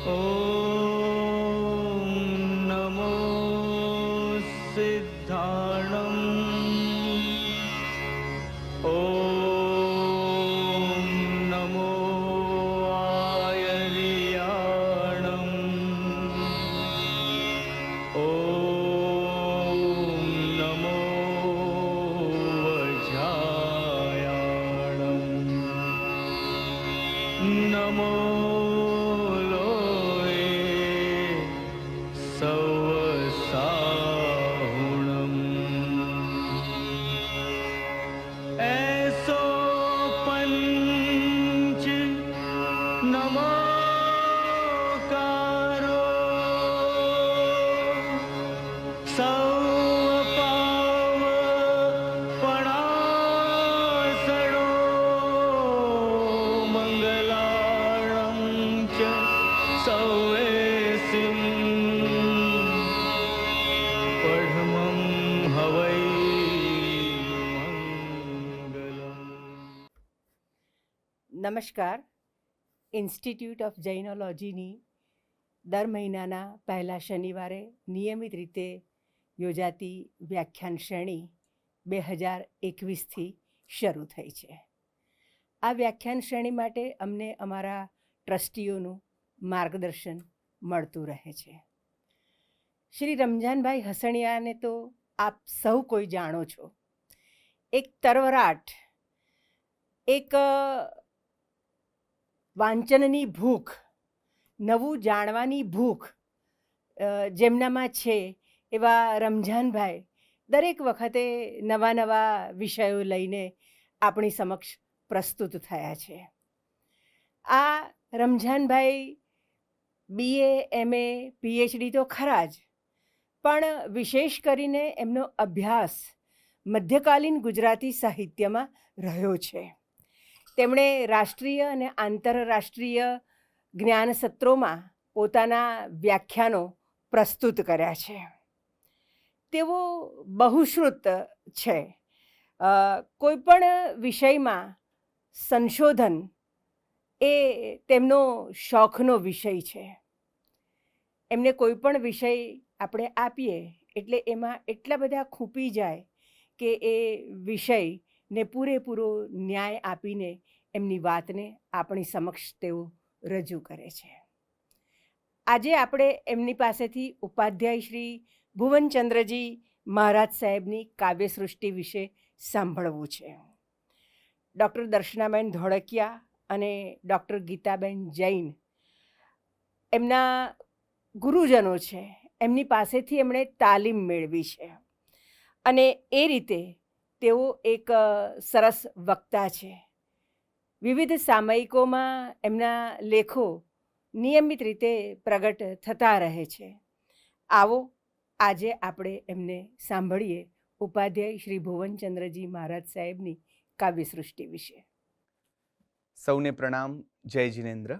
ॐ नमो सिद्धाणम् ॐ नमो आयर्याणम् ॐ नमो वज्रायाणम् नमो सवसाहुणम् ऐसो पंच नमोकारो सौपावपणासनो मंगलाणं च सौवेसिं पढमं हवै मंगलम्। નમસ્કાર. ઇન્સ્ટિટ્યૂટ ઓફ જૈનોલોજીની દર મહિનાના પહેલા શનિવારે નિયમિત રીતે યોજાતી વ્યાખ્યાન શ્રેણી 2021થી શરૂ થઈ છે. આ વ્યાખ્યાન શ્રેણી માટે અમને અમારા ટ્રસ્ટીઓનું માર્ગદર્શન મળતું રહે છે. શ્રી રમજાનભાઈ હસણિયાને તો આપ સૌ કોઈ જાણો છો. એક તરવરાટ, એક વાંચનની ભૂખ, નવું જાણવાની ભૂખ જેમનામાં છે એવા રમજાનભાઈ દરેક વખતે નવા નવા વિષયો લઈને આપણી સમક્ષ પ્રસ્તુત થયા છે. આ રમજાનભાઈ BA, MA, PhD તો ખરા જ, પણ વિશેષ કરીને એમનો અભ્યાસ મધ્યકાલીન ગુજરાતી સાહિત્યમાં રહ્યો છે. તેમણે રાષ્ટ્રીય અને આંતરરાષ્ટ્રીય જ્ઞાન સત્રોમાં પોતાના વ્યાખ્યાનો પ્રસ્તુત કર્યા છે. તેઓ બહુશ્રુત છે. કોઈપણ વિષયમાં સંશોધન એ તેમનો શોખનો વિષય છે. એમને કોઈપણ વિષય આપણે આપીએ એટલે એમાં એટલા બધા ખૂંપી જાય કે એ વિષયને પૂરેપૂરો ન્યાય આપીને એમની વાતને આપણી સમક્ષ તેઓ રજૂ કરે છે. આજે આપણે એમની પાસેથી ઉપાધ્યાય શ્રી ભુવનચંદ્રજી મહારાજ સાહેબની કાવ્યસૃષ્ટિ વિશે સાંભળવું છે. ડૉક્ટર દર્શનાબેન ધોળકિયા અને ડૉક્ટર ગીતાબેન જૈન એમના ગુરુજનો છે. એમની પાસેથી એમણે તાલીમ મેળવી છે અને એ રીતે તેઓ એક સરસ વક્તા છે. વિવિધ સામયિકોમાં એમના લેખો નિયમિત રીતે પ્રગટ થતા રહે છે. આવો આજે આપણે એમને સાંભળીએ ઉપાધ્યાય શ્રી ભુવનચંદ્રજી મહારાજ સાહેબની કાવ્યસૃષ્ટિ વિશે. સૌને પ્રણામ. જય જિનેન્દ્ર.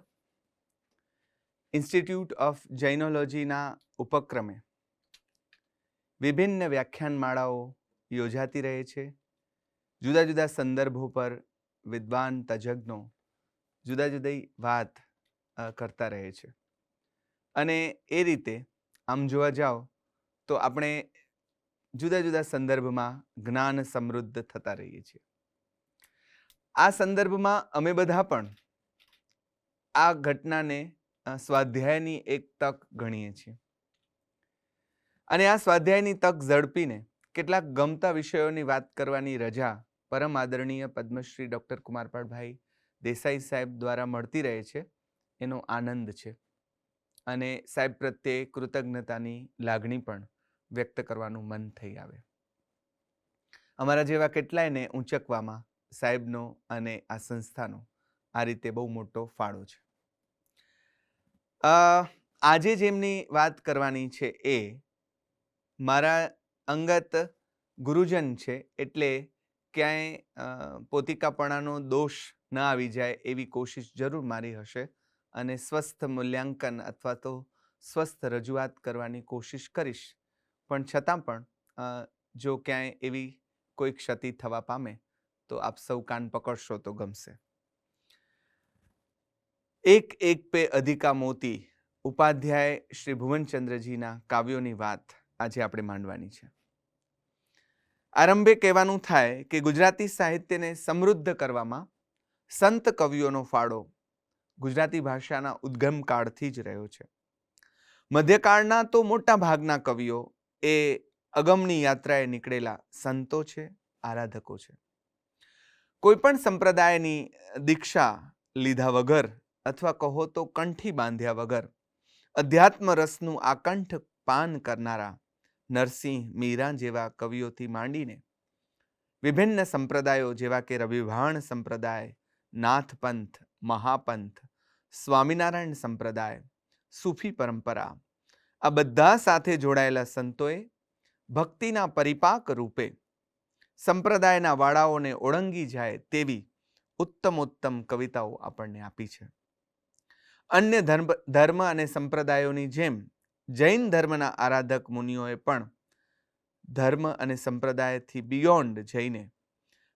ઇન્સ્ટિટ્યૂટ ઓફ જૈનોલોજીના ઉપક્રમે વિભિન્ન વ્યાખ્યાનમાળાઓ યોજાતી રહે છે. જુદા જુદા સંદર્ભો પર વિદ્વાન તજજ્ઞો જુદા જુદી વાત કરતા રહે છે અને એ રીતે આમ જોવા જાઓ તો આપણે જુદા જુદા સંદર્ભમાં જ્ઞાન સમૃદ્ધ થતા રહીએ છીએ. આ સંદર્ભમાં અમે બધા પણ આ ઘટનાને સ્વાધ્યાયની એક તક ગણીએ છીએ અને આ સ્વાધ્યાયની તક ઝડપીને કેટલાક ગમતા વિષયોની વાત કરવાની રજા પરમ આદરણીય પદ્મશ્રી ડૉક્ટર કુમારપાળભાઈ દેસાઈ સાહેબ દ્વારા મળતી રહે છે. એનો આનંદ છે અને સાહેબ પ્રત્યે કૃતજ્ઞતાની લાગણી પણ વ્યક્ત કરવાનું મન થઈ આવે. અમારા જેવા કેટલાયને ઊંચકવામાં સાહેબનો અને આ સંસ્થાનો આ રીતે બહુ મોટો ફાળો છે. આજે જેમની વાત કરવાની છે એ મારા અંગત ગુરુજન છે, એટલે ક્યાંય પોતિકાપણાનો દોષ ન આવી જાય એવી કોશિશ જરૂર મારી હશે અને સ્વસ્થ મૂલ્યાંકન અથવા તો સ્વસ્થ રજૂઆત કરવાની કોશિશ કરીશ. પણ છતાં પણ જો ક્યાંય એવી કોઈ ક્ષતિ થવા પામે તો આપ સૌ કાન પકડશો તો ગમશે. એક એક પે અધિકા મોતી ઉપાધ્યાય શ્રી ભુવનચંદ્રજીના કાવ્યોની વાત આજે આપણે માંડવાની છે. આરંભે કહેવાનું થાય કે ગુજરાતી સાહિત્યને સમૃદ્ધ કરવામાં સંત કવિઓનો ફાળો ગુજરાતી ભાષાના ઉદ્ગમ કાળથી જ રહ્યો છે. મધ્યકાળના તો મોટા ભાગના કવિઓ એ અગમની યાત્રાએ નીકળેલા સંતો છે, આરાધકો છે. કોઈ પણ સંપ્રદાયની દીક્ષા લીધા વગર અથવા કહો તો કંઠી બાંધ્યા વગર અધ્યાત્મ રસનું આકંઠ પાન કરનારા નરસિંહ, મીરા જેવા કવિઓથી માંડીને વિભિન્ન સંપ્રદાયો જેવા કે રવિભાણ સંપ્રદાય, નાથપંથ, મહાપંથ, સ્વામિનારાયણ સંપ્રદાય, સૂફી પરંપરા, આ બધા સાથે જોડાયેલા સંતોએ ભક્તિના પરિપાક રૂપે સંપ્રદાયના વાળાઓને ઓળંગી જાય તેવી ઉત્તમોત્તમ કવિતાઓ આપણને આપી છે. અન્ય ધર્મ અને સંપ્રદાયોની જેમ જૈન ધર્મના આરાધક મુનિઓએ પણ ધર્મ અને સંપ્રદાયથી બિયોન્ડ જઈને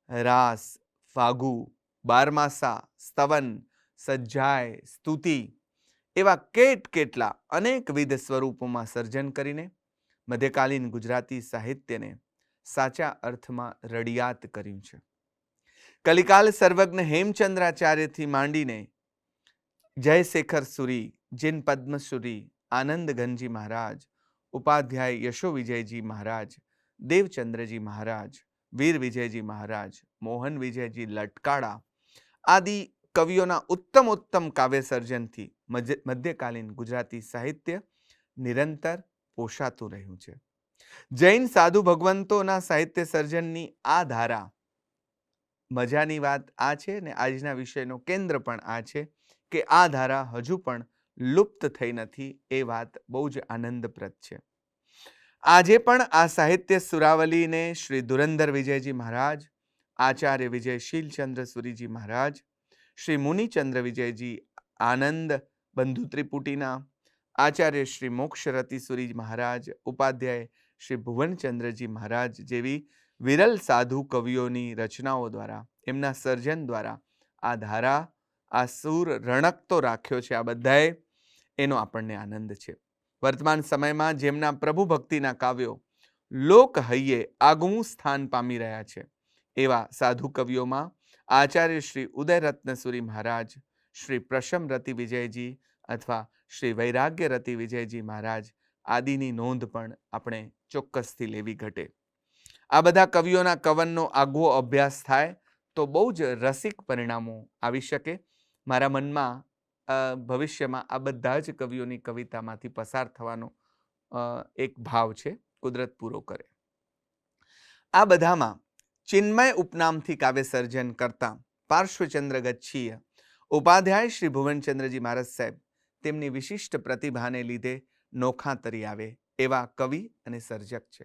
રાસ, ફાગુ, બારમાસા, સ્તવન, સજ્જાય, સ્તુતિ એવા કેટલા અનેકવિધ સ્વરૂપોમાં સર્જન કરીને મધ્યકાલીન ગુજરાતી સાહિત્યને સાચા અર્થમાં રડિયાત કર્યું છે. કલિકાલ સર્વજ્ઞ હેમચંદ્રાચાર્યથી માંડીને જયશેખર સુરી, જીન પદ્મસુરી, આનંદ ઘનજી મહારાજ, ઉપાધ્યાય યશો વિજયજી મહારાજ, દેવચંદ્રજી મહારાજ, વીર વિજયજી મહારાજ, મોહન વિજયજી લટકાળા આદિ કવિઓના ઉત્તમ કાવ્ય સર્જનથી મધ્યકાલીન ગુજરાતી સાહિત્ય નિરંતર પોષાતું રહ્યું છે. જૈન સાધુ ભગવંતોના સાહિત્ય સર્જનની આ ધારા, મજાની વાત આ છે ને આજના વિષયનો કેન્દ્ર પણ આ છે કે આ ધારા હજુ પણ લુપ્ત થઈ નથી. એ વાત બહુ જ આનંદપ્રદ છે. આજે પણ આ સાહિત્ય સુરાવલીને શ્રી ધુરંધર વિજયજી મહારાજ, આચાર્ય વિજયશીલચંદ્ર સુરીજી મહારાજ, શ્રી મુનિચંદ્ર વિજયજી આનંદ બંધુ ત્રિપુટીના, આચાર્ય શ્રી મોક્ષરતી સુરી મહારાજ, ઉપાધ્યાય શ્રી ભુવનચંદ્રજી મહારાજ જેવી વિરલ સાધુ કવિઓની રચનાઓ દ્વારા, એમના સર્જન દ્વારા આ ધારા, આ સૂર રણકતો રાખ્યો છે. આ બધાએ એનો આપણને આનંદ છે. વર્તમાન સમયમાં જેમના પ્રભુ ભક્તિના કાવ્યો લોક હૈયે આગવું સ્થાન પામી રહ્યા છે એવા સાધુ કવિઓમાં આચાર્ય શ્રી ઉદયરત્નસુરી મહારાજ, શ્રી પ્રશમરતિ વિજયજી અથવા શ્રી વૈરાગ્યરતિ વિજયજી મહારાજ આદિની નોંધ પણ આપણે ચોક્કસથી લેવી ઘટે. આ બધા કવિઓના કવનનો આગવો અભ્યાસ થાય તો બહુ જ રસિક પરિણામો આવી શકે. મારા મનમાં ભવિષ્યમાં આ બધા જ કવિઓની કવિતામાંથી પસાર થવાનો એક ભાવ છે, કુદરત પૂરો કરે. આ બધામાં ચિન્મય ઉપનામથી કાવ્ય સર્જન કરતા પાર્શ્વચંદ્ર ગચ્છીય ઉપાધ્યાય શ્રી ભુવનચંદ્રજી મહારાજ સાહેબ તેમની વિશિષ્ટ પ્રતિભાને લીધે નોખા તરી આવે એવા કવિ અને સર્જક છે.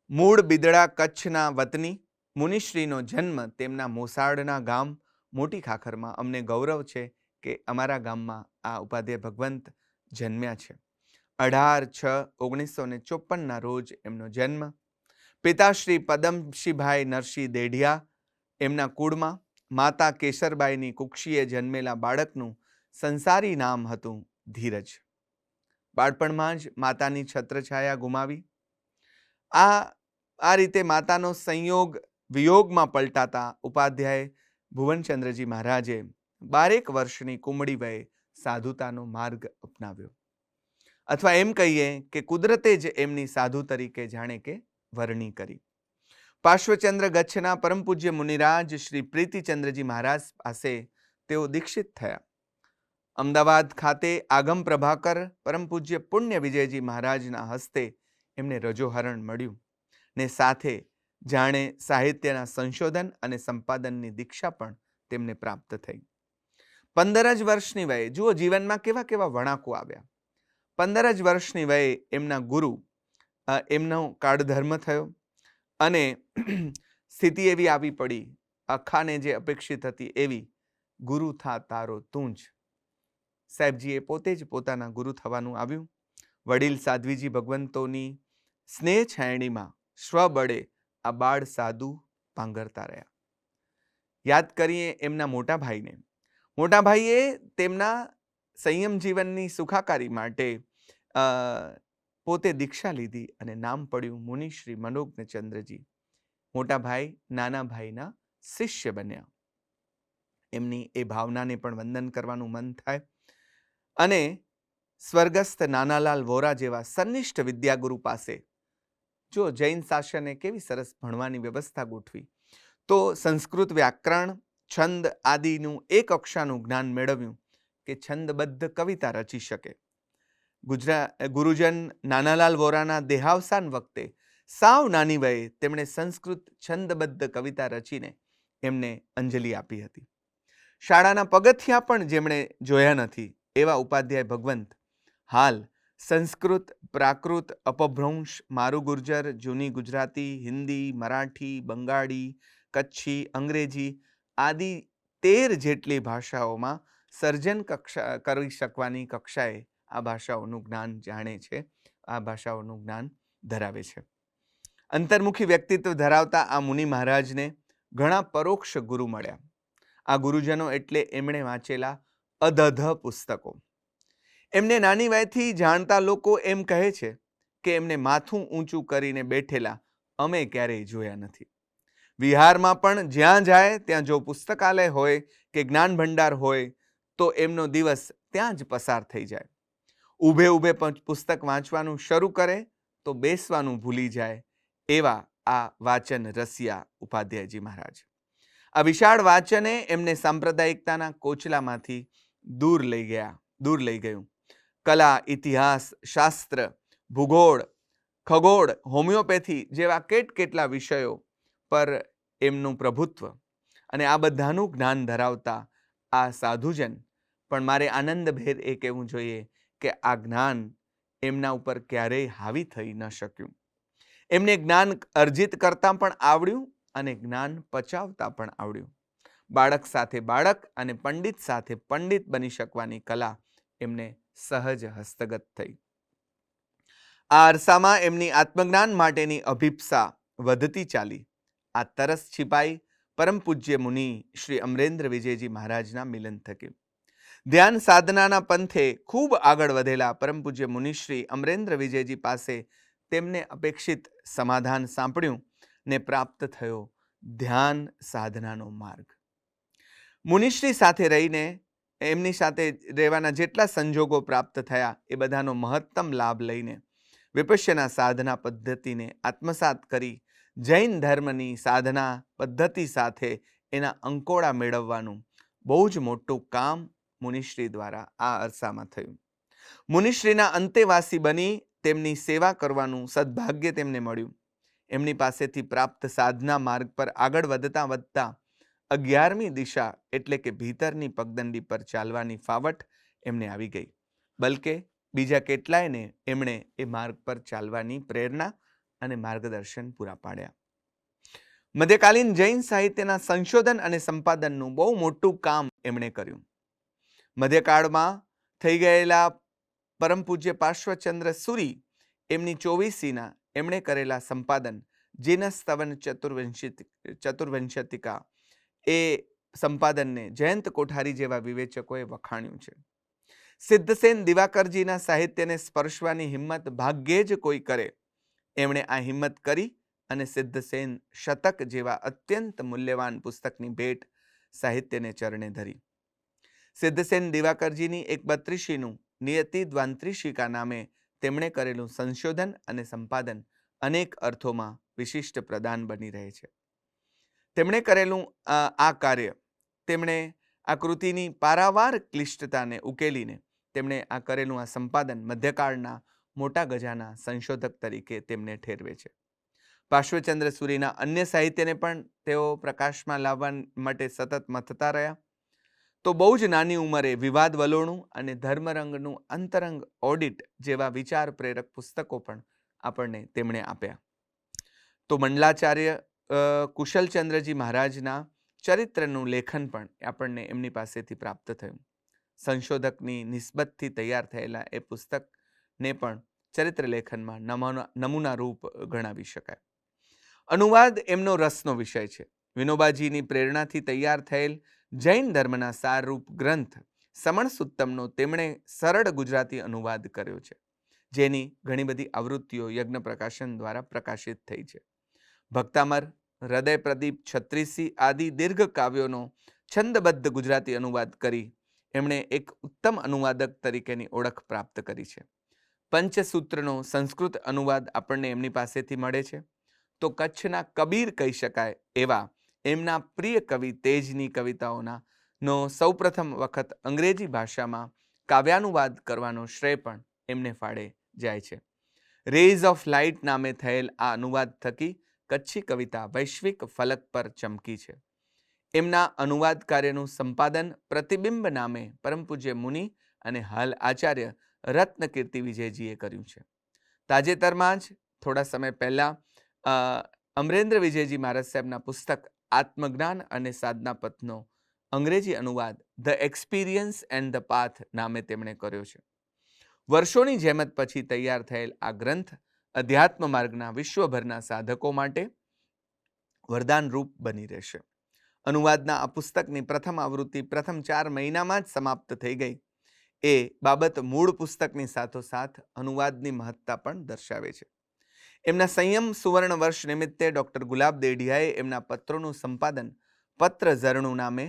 મૂળ બિદડા કચ્છના વતની મુનિશ્રીનો જન્મ તેમના મોસાળના ગામ મોટી ખાખરમાં. અમને ગૌરવ છે કે અમારા ગામમાં આ ઉપાધ્યાય ભગવંત જન્મ્યા છે. 18/6/1954 રોજ એમનો જન્મ. પિતાશ્રી પદમશીભાઈ નરસિંહ દેઢિયા એમના કુળમાં, માતા કેસરબાઈની કુક્ષીએ જન્મેલા બાળકનું સંસારી નામ હતું ધીરજ. બાળપણમાં જ માતાની છત્રછાયા ગુમાવી. આ રીતે માતાનો સંયોગ વિયોગમાં પલટાતા ઉપાધ્યાય ભુવનચંદ્રજી મહારાજે 12 વર્ષની કુમળી વયે સાધુતાનો માર્ગ અપનાવ્યો. અથવા એમ કહીએ કે કુદરતે જ એમની સાધુ તરીકે જાણે કે વરણી કરી. પાર્શ્વચંદ્ર ગચ્છના પરમ પૂજ્ય મુનિરાજ શ્રી પ્રીતિચંદ્રજી મહારાજ પાસે તેઓ દીક્ષિત થયા. અમદાવાદ ખાતે આગમ પ્રભાકર પરમ પૂજ્ય પુણ્ય વિજયજી મહારાજના હસ્તે એમને રજોહરણ મળ્યું ને સાથે જાણે સાહિત્યના સંશોધન અને સંપાદનની દીક્ષા પણ તેમને પ્રાપ્ત થઈ. 15 જ વર્ષની વયે, જુઓ જીવનમાં કેવા કેવા વળાંકો આવ્યા. 15 જ વર્ષની વયે એમના ગુરુ, એમનો કાળધર્મ થયો અને સ્થિતિ એવી આવી પડી, અખાને જે અપેક્ષિત હતી એવી, ગુરુ થા તારો તું જ. સાહેબજીએ પોતે જ પોતાના ગુરુ થવાનું આવ્યું. વડીલ સાધ્વીજી ભગવંતોની સ્નેહ છાયણીમાં સ્વબળે આ બાળ સાધુ પાંગરતા રહ્યા. યાદ કરીએ એમના મોટા ભાઈને. મોટા ભાઈએ તેમના સંયમ જીવનની સુખાકારી માટે પોતે દીક્ષા લીધી અને નામ પડ્યું મુનિશ્રી મનોજ્ઞચંદ્રજી. મોટા ભાઈ નાના ભાઈના શિષ્ય બન્યા. એમની એ ભાવનાને પણ વંદન કરવાનું મન થાય. અને સ્વર્ગસ્થ નાનાલાલ વોરા જેવા સન્નિષ્ઠ વિદ્યાગુરુ પાસે, જો જૈન શાસને કેવી સરસ ભણવાની વ્યવસ્થા ગોઠવી, તો સંસ્કૃત વ્યાકરણ, છંદ આદિનું એક કક્ષાનું જ્ઞાન મેળવ્યું કે છંદબદ્ધ કવિતા રચી શકે. ગુરુજન નાનાલાલ વોરાના દેહાવસાન વખતે સાવ નાની વયે તેમણે સંસ્કૃત છંદબદ્ધ કવિતા રચીને એમને અંજલિ આપી હતી. શાળાના પગથિયા પણ જેમણે જોયા નથી એવા ઉપાધ્યાય ભગવંત હાલ સંસ્કૃત, પ્રાકૃત, અપભ્રંશ, મારું ગુર્જર, જૂની ગુજરાતી, હિન્દી, મરાઠી, બંગાળી, કચ્છી, અંગ્રેજી આદિ 13 જેટલી ભાષાઓમાં સર્જન કરી શકવાની કક્ષાએ આ ભાષાઓનું જ્ઞાન જાણે છે, આ ભાષાઓનું જ્ઞાન ધરાવે છે. અંતર્મુખી વ્યક્તિત્વ ધરાવતા આ મુનિ મહારાજને ઘણા પરોક્ષ ગુરુ મળ્યા. આ ગુરુજનો એટલે એમણે વાંચેલા અધધ પુસ્તકો. એમને નાની વયથી જાણતા લોકો એમ કહે છે કે એમને માથું ઊંચું કરીને બેઠેલા અમે ક્યારેય જોયા નથી. વિહારમાં પણ જ્યાં જાય ત્યાં જો પુસ્તકાલય હોય કે જ્ઞાન ભંડાર હોય તો એમનો દિવસ ત્યાં જ પસાર થઈ જાય. ઊભે ઊભે પુસ્તક વાંચવાનું શરૂ કરે તો બેસવાનું ભૂલી જાય એવા આ વાચન રસિયા ઉપાધ્યાયજી મહારાજ. આ વિશાળ વાચને એમને સાંપ્રદાયિકતાના કોચલામાંથી દૂર લઈ ગયું. કલા, ઇતિહાસ, શાસ્ત્ર, ભૂગોળ, ખગોળ, હોમિયોપેથી જેવા કેટલા વિષયો પર એમનું પ્રભુત્વ અને આ બધાનું જ્ઞાન ધરાવતા આ સાધુજન પણ મારે આનંદભેર એ કહેવું જોઈએ કે આ જ્ઞાન એમના ઉપર ક્યારેય હાવી થઈ ન શક્યું. એમને જ્ઞાન અર્જિત કરતા પણ આવડ્યું અને જ્ઞાન પચાવતા પણ આવડ્યું. બાળક સાથે બાળક અને પંડિત સાથે પંડિત બની શકવાની કલા એમને સહજ હસ્તગત થઈ. આ અરસામાં એમની આત્મજ્ઞાન માટેની અભિપ્સા વધતી ચાલી. આ તરસ छिपाई પરમ પૂજ્ય મુનિ શ્રી અમરેન્દ્ર વિજયજી મહારાજના મિલન થકે. ધ્યાન સાધનાના પંથે ખૂબ આગળ વધેલા પરમ પૂજ્ય મુનિ શ્રી અમરેન્દ્ર વિજયજી પાસે તેમને અપેક્ષિત સમાધાન સાંપડ્યું ને પ્રાપ્ત થયો ધ્યાન સાધનાનો માર્ગ. મુનિશ્રી સાથે રહીને એમની સાથે રહેવાના જેટલા સંજોગો પ્રાપ્ત થયા એ બધાનો મહત્તમ લાભ લઈને વિપશ્યના સાધના પદ્ધતિને આત્મસાત કરી જૈન ધર્મની સાધના પદ્ધતિ સાથે એના અંકોડા મેળવવાનું બહુ જ મોટું કામ મુનિશ્રી દ્વારા આ અરસામાં થયું. મુનિશ્રીના અંતેવાસી બની તેમની સેવા કરવાનું સદભાગ્ય તેમને મળ્યું. એમની પાસેથી પ્રાપ્ત સાધના માર્ગ પર આગળ વધતા 11મી દિશા એટલે કે ભીતરની પગદંડી પર ચાલવાની ફાવટ એમને આવી ગઈ. બલકે બીજા કેટલાયને એમણે એ માર્ગ પર ચાલવાની પ્રેરણા અને માર્ગદર્શન પૂરા પાડ્યા. મધ્યકાલીન જૈન સાહિત્યના સંશોધન અને સંપાદનનું બહુ મોટું કામ એમણે કર્યું. મધ્યકાળમાં થઈ ગયેલા પરમ પૂજ્ય પાર્શ્વચંદ્ર સુરી એમની 24સીના એમણે કરેલા સંપાદન જીનસ્તવન ચતુર્વંશતિકા એ સંપાદનને જયંત કોઠારી જેવા વિવેચકોએ વખાણ્યું છે. સિદ્ધસેન દિવાકરજીના સાહિત્યને સ્પર્શવાની હિંમત ભાગ્યે જ કોઈ કરે. એમણે આ હિંમત કરી અને સિદ્ધસેન શતક જેવા અત્યંત મૂલ્યવાન પુસ્તકની ભેટ સાહિત્યને ચરણે ધરી. સિદ્ધસેન દિવાકરજીની એક 32નું નિયતિ દ્વાંત્રિશિકા નામે તેમણે કરેલું સંશોધન અને સંપાદન અનેક અર્થોમાં વિશિષ્ટ પ્રદાન બની રહે છે. તેમણે કરેલું આ કાર્ય, તેમણે આ કૃતિની પારાવાર ક્લિષ્ટતાને ઉકેલીને તેમણે આ કરેલું આ સંપાદન મધ્યકાળના મોટા ગજાના સંશોધક તરીકે તેમને ઠેરવે છે. પાર્શ્વચંદ્ર સુરીના અન્ય સાહિત્યને પણ તેઓ પ્રકાશમાં લાવવા માટે સતત મથતા રહ્યા. તો બહુ જ નાની ઉંમરે વિવાદ વલોણું અને ધર્મરંગનું અંતરંગ ઓડિટ જેવા વિચાર પ્રેરક પુસ્તકો પણ આપણને તેમણે આપ્યા. તો મંડલાચાર્ય કુશલચંદ્રજી મહારાજના ચરિત્રનું લેખન પણ આપણને એમની પાસેથી પ્રાપ્ત થયું. સંશોધકની નિસ્બતથી તૈયાર થયેલા એ પુસ્તકને પણ ચરિત્ર લેખનમાં નમૂના રૂપ ગણાવી શકાય. અનુવાદ એમનો રસનો વિષય છે. વિનોબાજીની પ્રેરણાથી તૈયાર થયેલ જૈન ધર્મના સારરૂપ ગ્રંથ સમણ સુત્તમનો તેમણે સરળ ગુજરાતી અનુવાદ કર્યો છે, જેની ઘણી બધી આવૃત્તિઓ યજ્ઞ પ્રકાશન દ્વારા પ્રકાશિત થઈ છે. ભક્તામર, હૃદય પ્રદીપ, છત્રીસી આદિ દીર્ઘ કાવ્યોનો છંદબદ્ધ ગુજરાતી અનુવાદ કરી એમણે એક ઉત્તમ અનુવાદક તરીકેની ઓળખ પ્રાપ્ત કરી છે. પંચસૂત્રનો સંસ્કૃત અનુવાદ આપણને એમની પાસેથી મળે છે. તો કચ્છના કબીર કહી શકાય એવા એમના પ્રિય કવિ તેજની કવિતાઓના સૌપ્રથમ વખત અંગ્રેજી ભાષામાં કાવ્યાનુવાદ કરવાનો શ્રેય પણ એમને ફાળે જાય છે. રેઝ ઓફ લાઇટ નામે થયેલ આ અનુવાદ થકી કચ્છી કવિતા વૈશ્વિક ફલક પર ચમકી છે. એમના અનુવાદ કાર્યનું સંપાદન પ્રતિબિંબ નામે પરમ પૂજ્ય મુનિ અને હાલ આચાર્ય રત્નકીર્તિ વિજયજીએ કર્યું છે. તાજેતરમાં જ થોડા સમય પહેલા અમરેન્દ્ર વિજયજી મહારાજ સાહેબના પુસ્તક આત્મજ્ઞાન અને સાધના પથનો અંગ્રેજી અનુવાદ the experience and the path નામે તેમણે કર્યો છે. વર્ષોની જેમત પછી તૈયાર થયેલ આ ગ્રંથ અધ્યાત્મ માર્ગના વિશ્વભરના સાધકો માટે વરદાન રૂપ બની રહેશે. અનુવાદના આ પુસ્તકની પ્રથમ આવૃત્તિ પ્રથમ 4 મહિનામાં જ સમાપ્ત થઈ ગઈ એ બાબત મૂળ પુસ્તકની સાથોસાથ અનુવાદની મહત્તા પણ દર્શાવે છે. એમના સંયમ સુવર્ણ વર્ષ નિમિત્તે ડૉક્ટર ગુલાબ દેઢિયાએ એમના પત્રોનું સંપાદન પત્ર ઝરણું નામે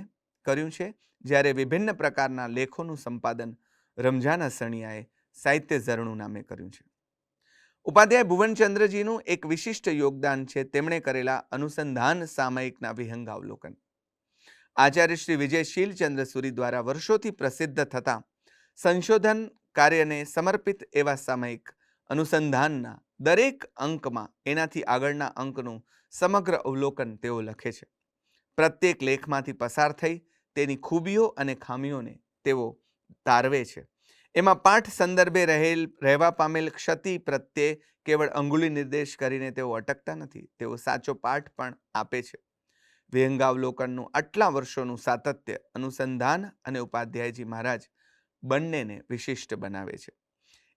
કર્યું છે, જ્યારે વિભિન્ન પ્રકારના લેખોનું સંપાદન રમજાન હસણિયાએ સાહિત્ય ઝરણું નામે કર્યું છે. ઉપાધ્યાય ભુવનચંદ્રજીનું એક વિશિષ્ટ યોગદાન છે તેમણે કરેલા અનુસંધાન સામયિકના વિહંગાવલોકન. આચાર્ય શ્રી વિજય શીલચંદ્ર સુરી દ્વારા વર્ષોથી પ્રસિદ્ધ થતા સંશોધન કાર્યને સમર્પિત એવા સામયિક અનુસંધાનના દરેક અંકમાં એનાથી આગળના અંકનું સમગ્ર અવલોકન તેઓ લખે છે. પ્રત્યેક લેખમાંથી પસાર થઈ તેની ખૂબીઓ અને ખામીઓને તેઓ તારવે છે. એમાં પાઠ સંદર્ભે રહેવા પામેલ ક્ષતિ પ્રત્યે કેવળ અંગુલી નિર્દેશ કરીને તેઓ અટકતા નથી, તેઓ સાચો પાઠ પણ આપે છે. વિહંગાવલોકનનું આટલા વર્ષોનું સાતત્ય અનુસંધાન અને ઉપાધ્યાયજી મહારાજ બંનેને વિશિષ્ટ બનાવે છે.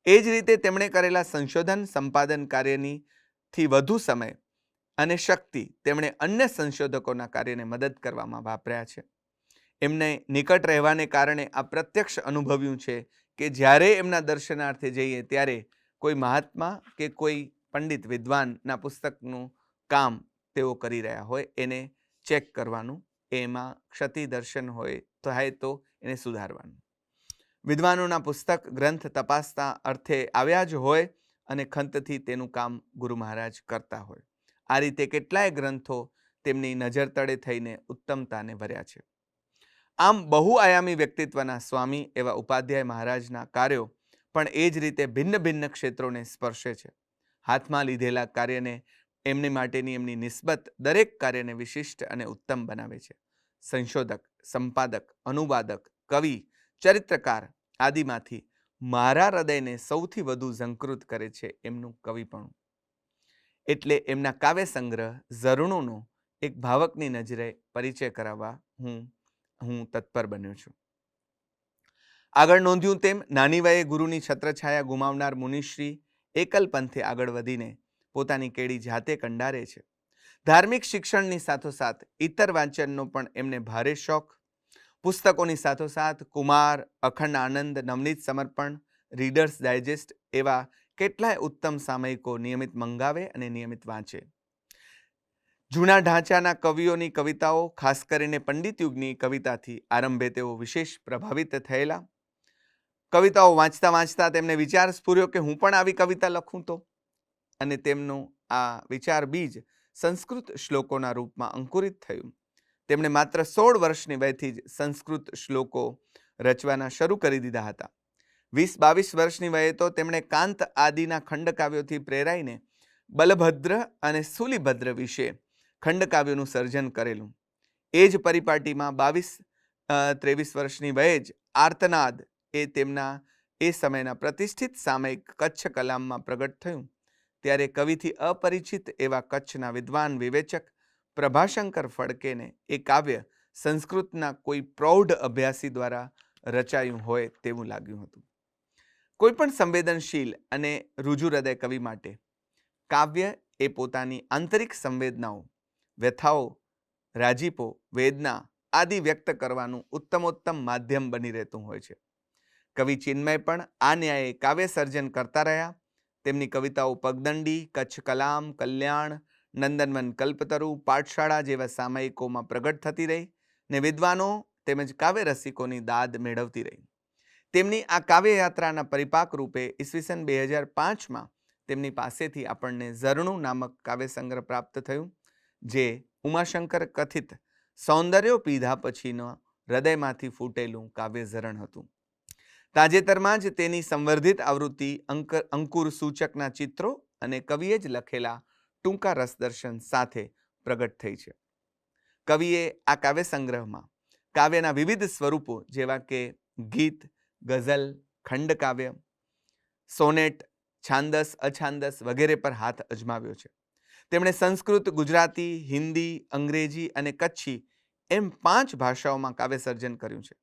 એ જ રીતે તેમણે કરેલા સંશોધન સંપાદન કાર્યથી વધુ સમય અને શક્તિ તેમણે અન્ય સંશોધકોના કાર્યને મદદ કરવામાં વાપર્યા છે. એમને નિકટ રહેવાને કારણે આ પ્રત્યક્ષ અનુભવ્યું છે કે જ્યારે એમના દર્શનાર્થે જઈએ ત્યારે કોઈ મહાત્મા કે કોઈ પંડિત વિદ્વાનના પુસ્તકનું કામ તેઓ કરી રહ્યા હોય એને ચેક કરવાનું, એમાં ક્ષતિ દર્શન હોય તો એને સુધારવાનું. વિદ્વાનોના પુસ્તક ગ્રંથ તપાસતા અર્થે આવ્યા જ હોય અને ખંતથી તેનું કામ ગુરુ મહારાજ કરતા હોય. આ રીતે કેટલાય ગ્રંથો તેમની નજર તળે થઈને ઉત્તમતાને ભર્યા છે. આમ બહુઆયામી વ્યક્તિત્વના સ્વામી એવા ઉપાધ્યાય મહારાજના કાર્યો પણ એ જ રીતે ભિન્ન ભિન્ન ક્ષેત્રોને સ્પર્શે છે. હાથમાં લીધેલા કાર્યને એમની માટેની એમની નિસ્બત દરેક કાર્યને વિશિષ્ટ અને ઉત્તમ બનાવે છે. સંશોધક, સંપાદક, અનુવાદક, કવિ, ચરિત્રકાર આદિમાંથી મારા હૃદયને સૌથી વધુ ઝંકૃત કરે છે એમનું કવિપણું. એટલે એમના કાવ્ય સંગ્રહ ઝરણુનો એક ભાવકની નજરે પરિચય કરાવવા હું તત્પર બન્યો છું. આગળ નોંધ્યું તેમ નાની વયે ગુરુની છત્રછાયા ગુમાવનાર મુનિશ્રી એકલ પંથે આગળ વધીને પોતાની કેડી જાતે કંડારે છે. ધાર્મિક શિક્ષણની સાથોસાથ ઇતર વાંચનનો પણ એમને ભારે શોખ. પુસ્તકોની સાથોસાથ કુમાર, અખંડ આનંદ, નવનીત સમર્પણ, રીડર્સ ડાયજેસ્ટ એવા કેટલાય ઉત્તમ સામયિકો નિયમિત મંગાવે અને નિયમિત વાંચે. જૂના ઢાંચાના કવિઓની કવિતાઓ, ખાસ કરીને પંડિત યુગની કવિતાથી આરંભે તેઓ વિશેષ પ્રભાવિત થયેલા. કવિતાઓ વાંચતા વાંચતા તેમને વિચાર સ્ફુર્યો કે હું પણ આવી કવિતા લખું તો, અને તેમનું આ વિચાર બીજ સંસ્કૃત શ્લોકોના રૂપમાં અંકુરિત થયું. તેમણે માત્ર 16 વર્ષની વયથી જ સંસ્કૃત શ્લોકો રચવાના શરૂ કરી દીધા હતા. 20-22 વર્ષની વયે તો તેમણે કાંત આદિના ખંડકાવ્યોથી પ્રેરાઈને બલભદ્ર અને સુલીભદ્ર વિશે ખંડકાવ્યોનું સર્જન કરેલું. એ જ પરિપાટીમાં 22-23 વર્ષની વયે જ આર્તનાદ એ તેમના એ સમયના પ્રતિષ્ઠિત સામયિક કચ્છ કલામમાં પ્રગટ થયું. ત્યારે કવિથી અપરિચિત એવા કચ્છના વિદ્વાન વિવેચક પ્રભાશંકર ફડકેને એ કાવ્ય સંસ્કૃતના કોઈ પ્રૌઢ અભ્યાસી દ્વારા રચાયું હોય તેવું લાગ્યું હતું. કોઈ પણ સંવેદનશીલ અને રુજુ હૃદય કવિ માટે કાવ્ય એ પોતાની આંતરિક સંવેદનાઓ, વ્યથાઓ, રાજીપો, વેદના આદિ વ્યક્ત કરવાનું ઉત્તમોત્તમ માધ્યમ બની રહેતું હોય છે. કવિ ચિન્મય પણ આ ન્યાયે કાવ્ય સર્જન કરતા રહ્યા. તેમની કવિતાઓ પગદંડી, કચ્છ કલામ, કલ્યાણ, નંદનવન કલ્પતરુ, પાઠશાળા જેવા સામયિકોમાં પ્રગટ થતી રહી ને વિદ્વાનો તેમજ કાવ્ય રસિકોની દાદ મેળવતી રહી. તેમની આ કાવ્યયાત્રાના પરિપાક રૂપે ઈસવીસન 2005માં તેમની પાસેથી આપણને ઝરણું નામક કાવ્ય સંગ્રહ પ્રાપ્ત થયું, જે ઉમાશંકર કથિત સૌંદર્યો પીધા પછીનો હૃદયમાંથી ફૂટેલું કાવ્ય ઝરણ હતું. તાજેતરમાં જ તેની સંવર્ધિત આવૃત્તિ અંકુર સૂચકના ચિત્રો અને કવિએ જ લખેલા ટૂંકા રસદર્શન સાથે પ્રગટ થઈ છે. કવિએ આ કાવ્ય સંગ્રહમાં કાવ્યના વિવિધ સ્વરૂપો જેવા કે ગીત, ગઝલ, ખંડકાવ્ય, સોનેટ, છાંદસ, અછાંદસ વગેરે પર હાથ અજમાવ્યો છે. તેમણે સંસ્કૃત, ગુજરાતી, હિન્દી, અંગ્રેજી અને કચ્છી એમ 5 ભાષાઓમાં કાવ્ય સર્જન કર્યું છે.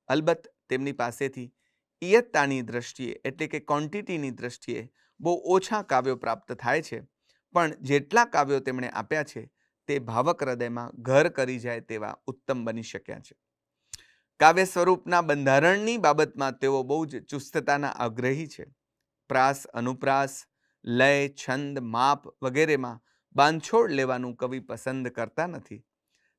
અલબત્ત તેમની પાસેથી ઇયત્તાની દ્રષ્ટિએ એટલે કે ક્વોન્ટિટીની દ્રષ્ટિએ બહુ ઓછા કાવ્યો પ્રાપ્ત થાય છે, પણ જેટલા કાવ્યો તેમણે આપ્યા છે તે ભાવક હૃદયમાં ઘર કરી જાય તેવા ઉત્તમ બની શક્યા છે. કાવ્ય સ્વરૂપના બંધારણની બાબતમાં તેઓ બહુ જ ચુસ્તતાના આગ્રહી છે. પ્રાસ, અનુપ્રાસ, લય, છંદ, માપ વગેરેમાં બાંધછોડ લેવાનું કવિ પસંદ કરતા નથી.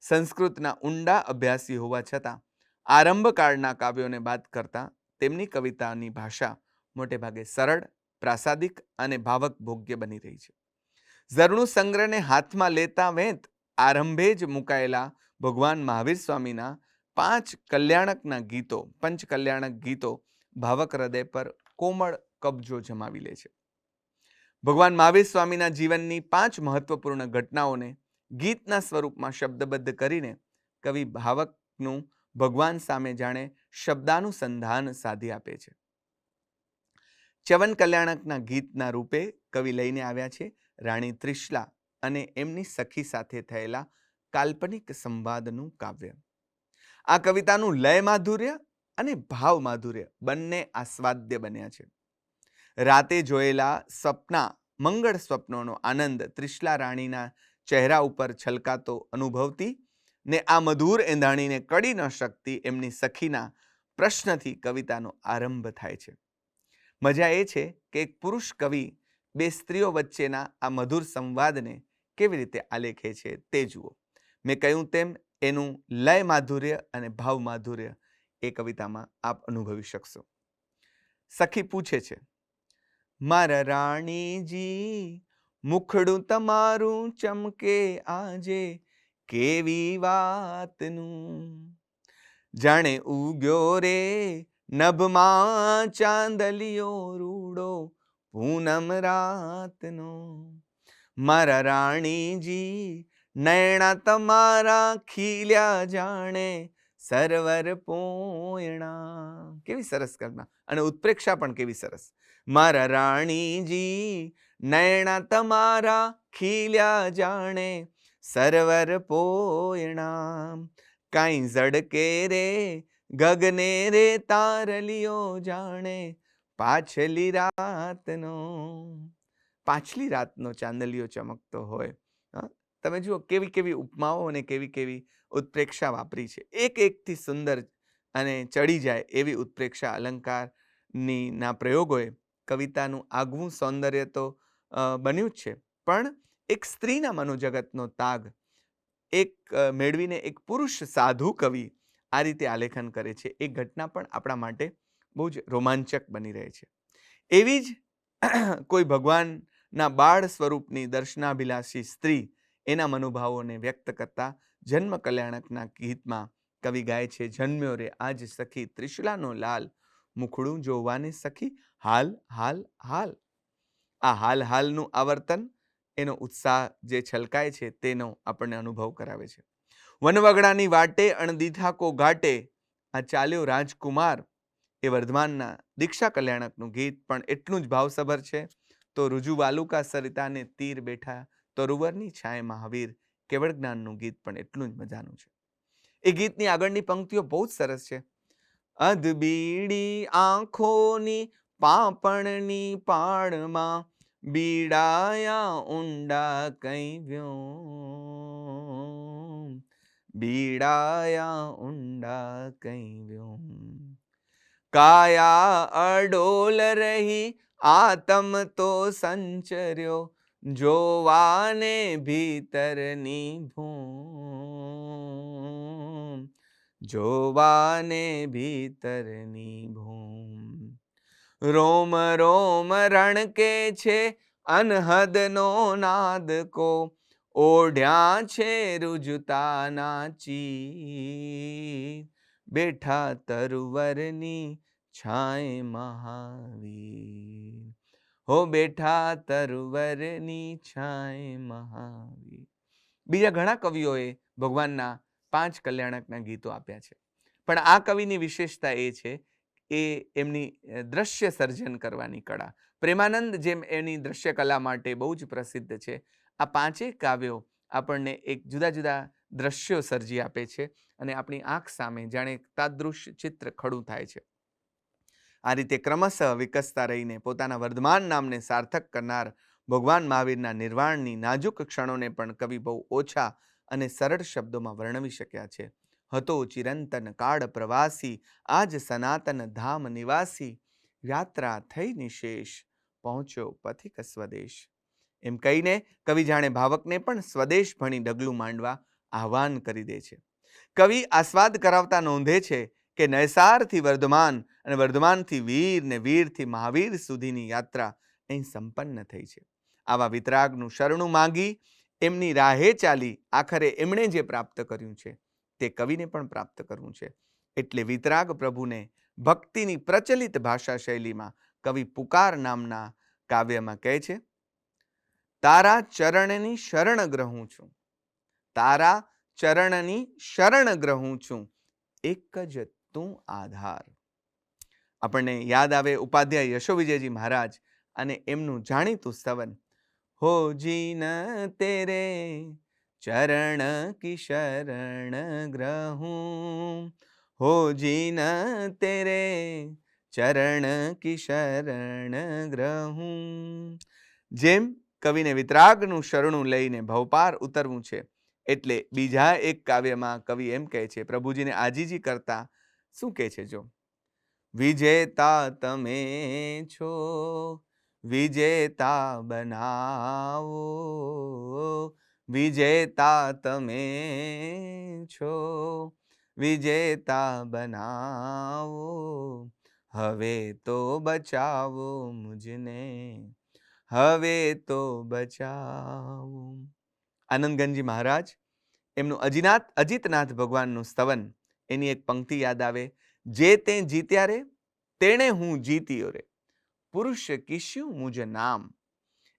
સંસ્કૃતના ઊંડા અભ્યાસી હોવા છતાં આરંભકાળના કાવ્યોને બાદ કરતા તેમની કવિતાની ભાષા મોટે ભાગે સરળ, પ્રાસાદિક અને ભાવક ભોગ્ય બની રહી છે. ઝરણું સંગ્રહને હાથમાં લેતા વેંત આરંભે જ મુકાયેલા ભગવાન મહાવીર સ્વામીના 5 કલ્યાણકના ગીતો, પંચકલ્યાણક ગીતો ભાવક હૃદય પર કોમળ કબજો જમાવી લે છે. ભગવાન મહાવીર સ્વામીના જીવનની 5 મહત્વપૂર્ણ ઘટનાઓને ગીતના સ્વરૂપમાં શબ્દબદ્ધ કરીને કવિ ભાવકનું ભગવાન સામે જાણે શબ્દાનુસંધાન સાધી આપે છે. 54 કલ્યાણકના ગીતના રૂપે કવિ લઈને આવ્યા છે રાણી ત્રિશલા અને એમની સખી સાથે થયેલા કાલ્પનિક સંવાદનું કાવ્ય. આ કવિતાનું લય માધુર્ય અને ભાવ માધુર્ય બંને આસ્વાદ્ય બન્યા છે. રાતે જોયેલા સપના, મંગળ સ્વપ્નોનો આનંદ ત્રિશલા રાણીના ચહેરા ઉપર છલકાતો અનુભવતી ને આ મધુર એંધાણીને કડી ન શકતી એમની સખીના પ્રશ્નથી કવિતાનો આરંભ થાય છે. મજા એ છે કે એક પુરુષ કવિ 2 સ્ત્રીઓ વચ્ચેના આ મધુર સંવાદને કેવી રીતે આલેખે છે તે જુઓ. મેં કહ્યું તેમ એનું લય માધુર્ય અને ભાવ માધુર્ય એ કવિતામાં આપ અનુભવી શકશો. સખી પૂછે છે, મારા રાણીજી મુખડું તમારું ચમકે આજે કેવી વાતનું, જાણે ઉગ્યો રે નભમાં ચાંદલિયો રૂડો પૂનમ રાતનો. મારા રાણીજી નૈણા તમારા ખીલ્યા જાણે સરવર પોયણા. કેવી સરસ કલ્પના અને ઉત્પ્રેક્ષા પણ કેવી સરસ. મારા રાણીજી નૈણા તમારા ખીલ્યા જાણે સરવર પોયણા. કાંઈ ઝડકે રે ગગને રે તારલિયો જાણે પાછલી રાતનો. પાછલી રાતનો ચાંદલિયો ચમકતો હોય. તમે જુઓ કેવી કેવી ઉપમાઓ અને કેવી કેવી ઉત્પ્રેક્ષા વાપરી છે. એક એકથી સુંદર અને ચડી જાય એવી ઉત્પ્રેક્ષા અલંકારના પ્રયોગોએ કવિતાનું આગવું સૌંદર્ય તો બન્યું જ છે, પણ એક સ્ત્રીના મનોજગતનો તાગ મેળવીને એક પુરુષ સાધુ કવિ આ રીતે આલેખન કરે છે. એ ઘટના પણ આપણા માટે બહુ જ રોમાંચક બની રહે છે. એવી જ કોઈ ભગવાનના બાળ સ્વરૂપની દર્શનાભિલાષી સ્ત્રી એના મનોભાવોને વ્યક્ત કરતા જન્મ કલ્યાણકના ગીતમાં કવિ ગાય છે, જન્મ્યો રે આજ સખી ત્રિશલાનો લાલ, મુખડું જોવાને સખી હાલ હાલ હાલ. આ હાલ હાલનું આવર્તન, એનો ઉત્સાહ જે છલકાય છે તેનો આપણને અનુભવ કરાવે છે. વનવગડાની વાટે અણદીઠા કો ઘાટે આ ચાલ્યો રાજકુમાર એ વર્ધમાનના દીક્ષા કલ્યાણકનું ગીત પણ એટલું જ ભાવસભર છે. તો રુજુ વાલુકા સરિતાને તીર બેઠા તરુવરની છાંય મહાવીર કેવળ જ્ઞાનનું ગીત પણ એટલું જ મજાનું છે. એ ગીતની આગળની પંક્તિઓ બહુ જ સરસ છે. અધબીડી આંખોની પાપણની પાળમાં બીડાયા ઊંડા કઈ વ્યો, બીડાયા ઊંડા કઈ વ્યોમ. કાયા અડોલ રહી આતમ તો સંચર્યો, જોવાને ભીતરની ભૂમ, જોવાને ભીતરની ભૂમ. રોમ રોમ રણકે છે અનહદનો નાદ કો, ઓઢ્યા છે રુજતાના ચીર, બેઠા તરુવરની છાંય મહાવીર, હો બેઠા તરુવરની છાંય મહાવીર. બીજા ઘણા કવિઓએ ભગવાનના 5 કલ્યાણકના ગીતો આપ્યા છે, પણ આ કવિની વિશેષતા એ છે એ એમની દ્રશ્ય સર્જન કરવાની કળા. પ્રેમાનંદ જેમ એની દ્રશ્ય કલા માટે બહુ જ પ્રસિદ્ધ છે, આ 5 કાવ્યો આપણને એક જુદા જુદા દ્રશ્યો સર્જી આપે છે અને આપણી આંખ સામે જાણે તાદૃશ ચિત્ર ખડું થાય છે. આ રીતે ક્રમશઃ વિકસતા રહીને પોતાના વર્ધમાન નામને સાર્થક કરનાર ભગવાન મહાવીરના નિર્વાણની નાજુક ક્ષણોને પણ કવિ બહુ ઓછા અને સરળ શબ્દોમાં વર્ણવી શક્યા છે. હતો ચિરંતન કાળ પ્રવાસી, આજ સનાતન ધામ નિવાસી, યાત્રા થઈ નિશેષ, પહોંચ્યો પથિક સ્વદેશ. એમ કહીને કવિ જાણે ભાવકને પણ સ્વદેશ ભણી ડગલું માંડવા આહ્વાન કરી દે છે. કવિ આસ્વાદ કરાવતા નોંધે છે કે નયસારથી વર્ધમાન અને વર્ધમાનથી વીર ને વીરથી મહાવીર સુધીની યાત્રા અહીં સંપન્ન થઈ છે. આવા વિતરાગનું શરણું માંગી એમની રાહે ચાલી આખરે એમણે જે પ્રાપ્ત કર્યું છે તે કવિને પણ પ્રાપ્ત કરવું છે. એટલે વિતરાગ પ્રભુને ભક્તિની પ્રચલિત ભાષા શૈલીમાં કવિ પુકાર નામના કાવ્યમાં કહે છે, તારા ચરણની શરણ ગ્રહું છું, તારા ચરણની શરણ ગ્રહું છું, એક જ તું આધાર. આપણને યાદ આવે ઉપાધ્યાય યશોવિજયજી મહારાજ અને એમનું જાણીતું સ્તવન, હો જીન તેરે ચરણ કી શરણ ગ્રહું, હો જીન તેરે ચરણ કી શરણ ગ્રહું. જેમ કવિને વિતરાગનું શરણું લઈને ભવપાર ઉતરવું છે, એટલે બીજા એક કાવ્યમાં કવિ એમ કહે છે, પ્રભુજીને આજીજી કરતા શું કહે છે જો, વિજેતા તમે છો, વિજેતા બનાવો, વિજેતા તમે છો, વિજેતા બનાવો, હવે તો બચાવો મુજને, હવે તો બચાવો. આનંદગંજી મહારાજ એમનું અજીતનાથ ભગવાનનું સ્તવન, એની એક પંક્તિ યાદ આવે, જે તે જીત્યા રે તેણે હું જીત્યો રે, પુરુષ કિસ્યું મુજ નામ.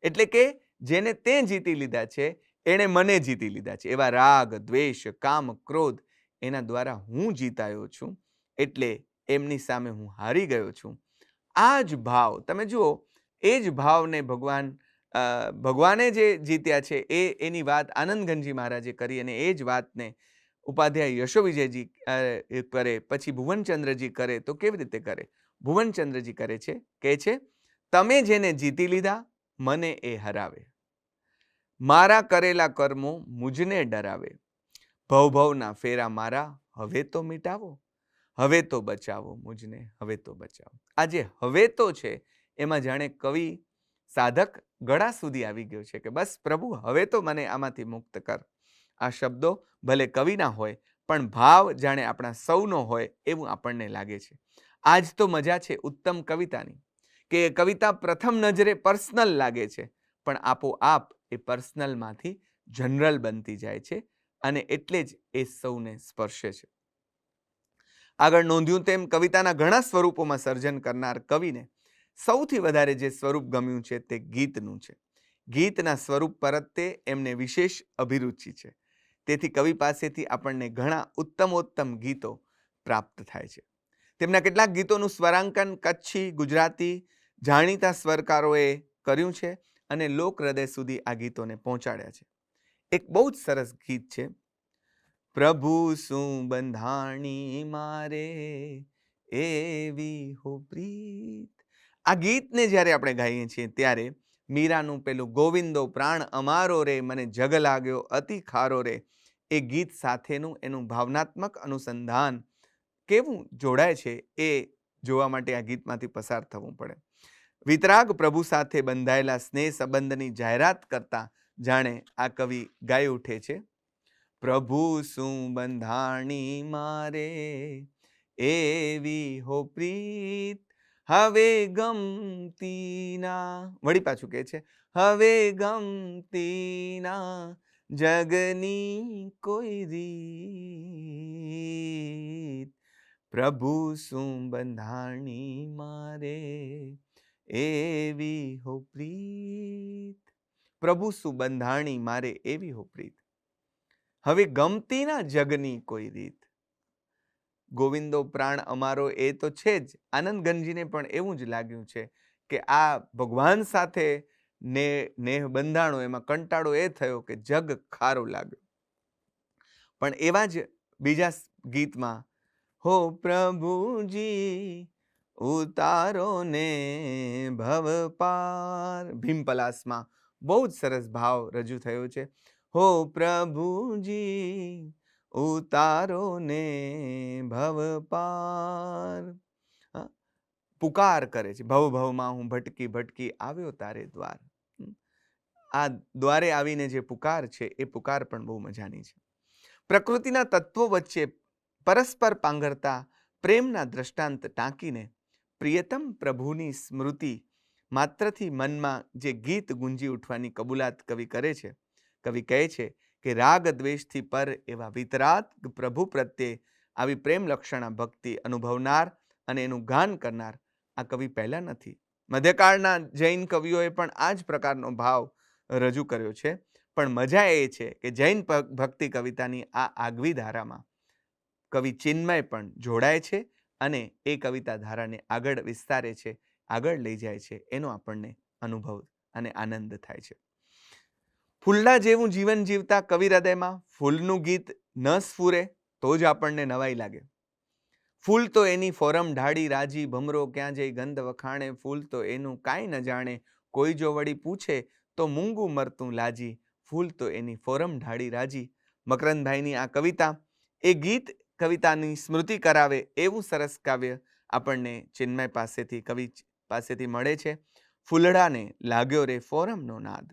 એટલે કે જેને તે જીતી લીધા છે એણે મને જીતી લીધા છે. એવા રાગ, દ્વેષ, કામ, ક્રોધ એના દ્વારા હું જીતાયો છું, એટલે એમની સામે હું હારી ગયો છું. આ જ ભાવ તમે જુઓ, એ જ ભાવને ભગવાને જે જીત્યા છે એની વાત આનંદગંજી મહારાજે કરી, અને એ જ વાતને ઉપાધ્યાય યશોવિજયજી કરે, પછી ભુવનચંદ્રજી કરે તો કેવી રીતે કરે? ભુવનચંદ્રજી કરે છે, કહે છે, તમે જેને જીતી લીધા મને એ હરાવે, મારા કરેલા કર્મો મુજને ડરાવે, ભવભવના ફેરા મારા હવે તો મિટાવો, હવે તો બચાવો મુજને, હવે તો બચાવો. આ જે હવે તો છે એમાં જાણે કવિ સાધક ગળા સુધી આવી ગયો છે કે બસ પ્રભુ હવે તો મને આમાંથી મુક્ત કર. આ શબ્દો ભલે કવિના હોય પણ ભાવ જાણે આપણા સૌનો હોય એવું આપણને લાગે છે. આજ તો મજા છે ઉત્તમ કવિતાની કે કવિતા પ્રથમ નજરે પર્સનલ લાગે છે, પણ આપોઆપ એ પર્સનલમાંથી જનરલ બનતી જાય છે અને એટલે જ એ સૌને સ્પર્શે છે. આગળ નોંધ્યું તેમ કવિતાના ઘણા સ્વરૂપોમાં સર્જન કરનાર કવિને સૌથી વધારે જે સ્વરૂપ ગમ્યું છે તે ગીતનું છે. ગીતના સ્વરૂપ પ્રત્યે એમને વિશેષ અભિરુચિ છે. તેથી કવિ પાસેથી આપણને ઘણા ઉત્તમોત્તમ ગીતો પ્રાપ્ત થાય છે. તેમના કેટલાક ગીતોનું સ્વરાંકન કચ્છી, ગુજરાતી જાણીતા સ્વરકારોએ કર્યું છે અને લોક હૃદય સુધી આ ગીતોને પહોંચાડ્યા છે. એક બહુ જ સરસ ગીત છે, પ્રભુ શું બંધાણી મારે એવી હો પ્રીત. આ ગીતને જ્યારે આપણે ગાઈએ છીએ ત્યારે મીરાનું પેલું ગોવિંદો પ્રાણ અમારો રે, મને જગ લાગ્યો અતિ ખારો રે, એ ગીત સાથેનું એનું ભાવનાત્મક અનુસંધાન કેવું જોડાય છે એ જોવા માટે આ ગીતમાંથી પસાર થવું પડે. વિતરાગ પ્રભુ સાથે બંધાયેલા સ્નેહ સંબંધની જાહેરાત કરતા જાણે આ કવિ ગાઈ ઉઠે છે. પ્રભુ શું બંધાણી મારે એવી હો પ્રીત, હવે ગમતી ના, વળી પાછું કહે છે હવે ગમતી ના જગની કોઈ રીત, પ્રભુ શું બંધાણી મારે એવી હો પ્રીત, પ્રભુ શું બંધાણી મારે એવી હો પ્રીત, હવે ગમતી ના જગની કોઈ રીત. ગોવિંદો પ્રાણ અમારો એ તો છે જ. આનંદ ગંજીને પણ એવું જ લાગ્યું છે કે આ ભગવાન સાથે નેહ બંધાણો, એમાં કંટાળો એ થયો કે જગ ખારો લાગ્યો. પણ એવા જ બીજા ગીતમાં હો પ્રભુજી ઉતારો ને ભવ પાર, ભીમપલાસમાં બહુ જ સરસ ભાવ રજૂ થયો છે. હો પ્રભુજી ઉતારો ને ભવ પાર, પુકાર કરે છે ભવ ભવમાં હું ભટકી ભટકી આવ્યો તારે દ્વાર. આ દ્વારે આવીને જે પુકાર છે એ પુકાર પણ બહુ મજાની છે. પ્રકૃતિના તત્વો વચ્ચે પરસ્પર પાંગરતા પ્રેમના દ્રષ્ટાંત ટાંકીને પ્રિયતમ પ્રભુની સ્મૃતિ માત્રથી મનમાં જે ગીત ગુંજી ઉઠવાની કબૂલાત કવિ કરે છે. કવિ કહે છે કે રાગ દ્વેષથી પર એવા વિતરાગ પ્રભુ પ્રત્યે આવી પ્રેમ લક્ષણા ભક્તિ અનુભવનાર અને એનું ગાન કરનાર આ કવિ પહેલા નથી. મધ્યકાળના જૈન કવિઓએ પણ આ જ પ્રકારનો ભાવ રજૂ કર્યો છે. પણ મજા એ છે કે જૈન ભક્તિ કવિતાની આ આગવી ધારામાં કવિ ચિન્મય પણ જોડાય છે અને એ કવિતા ધારાને આગળ વિસ્તારે છે, આગળ લઈ જાય છે. એનો આપણને અનુભવ અને આનંદ થાય છે. ફૂલડા જેવું જીવન જીવતા કવિ હૃદયમાં ફૂલનું ગીત ન સ્ફુરે તો જ આપણને નવાઈ લાગે. ફૂલ તો એની ફોરમ ઢાળી રાજી, ભમરો ક્યાં જઈ ગંધ વખાણે, ફૂલ તો એનું કાંઈ ન જાણે, કોઈ જો વળી પૂછે તો મૂંગું મરતું લાજી, ફૂલ તો એની ફોરમ ઢાળી રાજી. મકરંદભાઈની આ કવિતા એ ગીત કવિતાની સ્મૃતિ કરાવે એવું સરસ કાવ્ય આપણને ચિન્મય પાસેથી કવિ પાસેથી મળે છે. ફૂલડાને લાગ્યો રે ફોરમનો નાદ.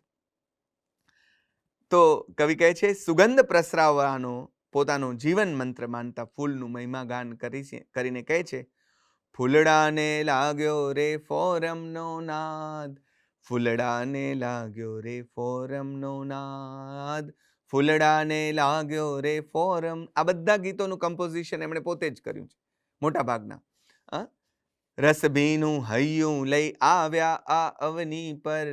તો કવિ કહે છે સુગંધ પ્રસરાવવાનો પોતાનો જીવન મંત્ર માનતા ફૂલનું મહિમા ગાન કરીને કહે છે ફૂલડાને લાગ્યો રે ફોરમનો નાદ, ફૂલડાને લાગ્યો રે ફોરમનો નાદ, ફૂલડાને લાગ્યો રે ફોરમ. આ બધા ગીતોનું કમ્પોઝિશન એમણે પોતે જ કર્યું છે મોટા ભાગના. રસભીનું હૈયું લઈ આવ્યા આ અવની પર,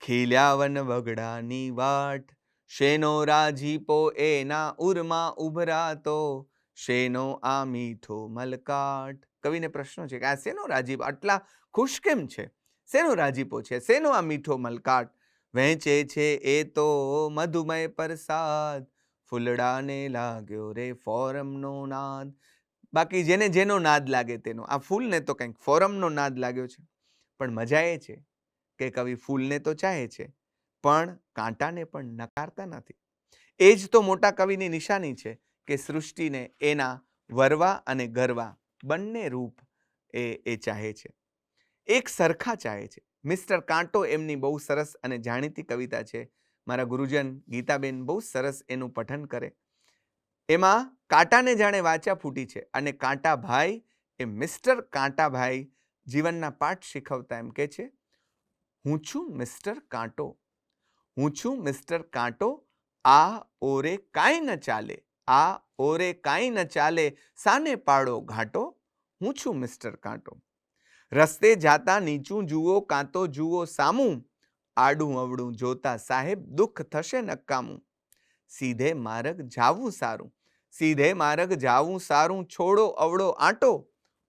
ખીલ્યા વન વગડાની વાટ, શેનો રાજીપો એના ઉરમાં ઉભરાતો, શેનો આ મીઠો મલકાટ. કવિને પ્રશ્ન છે કે આ શેનો રાજીપો, આટલા ખુશ કેમ છે, શેનો રાજીપો છે, શેનો આ મીઠો મલકાટ, વહેંચે છે એ તો મધુમય પ્રસાદ, ફૂલડાને લાગ્યો રે ફોરમનો નાદ. બાકી જેને જેનો નાદ લાગે તેનો, આ ફૂલને તો કંઈક ફોરમનો નાદ લાગ્યો છે. પણ મજા એ છે કે કવિ ફૂલને તો ચાહે છે પણ કાંટાને પણ નકારતા નથી. એ જ તો મોટા કવિની નિશાની છે કે સૃષ્ટિને એના વરવા અને ગરવા બંને રૂપ એ ચાહે છે, એક સરખા ચાહે છે. મિસ્ટર કાંટો એમની બહુ સરસ અને જાણીતી કવિતા છે. મારા ગુરુજન ગીતાબેન બહુ સરસ એનું પઠન કરે. એમાં કાંટાને જાણે વાચા ફૂટી છે અને કાંટાભાઈ એ મિસ્ટર કાંટાભાઈ જીવનના પાઠ શીખવતા એમ કે છે હું છું મિસ્ટર કાંટો, હું છું મિસ્ટર કાંટો, આ ઓરે કાંઈ ન ચાલે, આ ઓરે કાંઈ ન ચાલે, સાને પાડો ઘાટો, હું છું મિસ્ટર કાંટો. રસ્તે જાતા નીચું જુઓ કાં તો જુઓ સામું, આડું અવડું જોતા સાહેબ દુઃખ થશે નકામું, સીધે માર્ગ જાવું સારું, સીધે માર્ગ જાવું સારું, છોડો અવડો આંટો,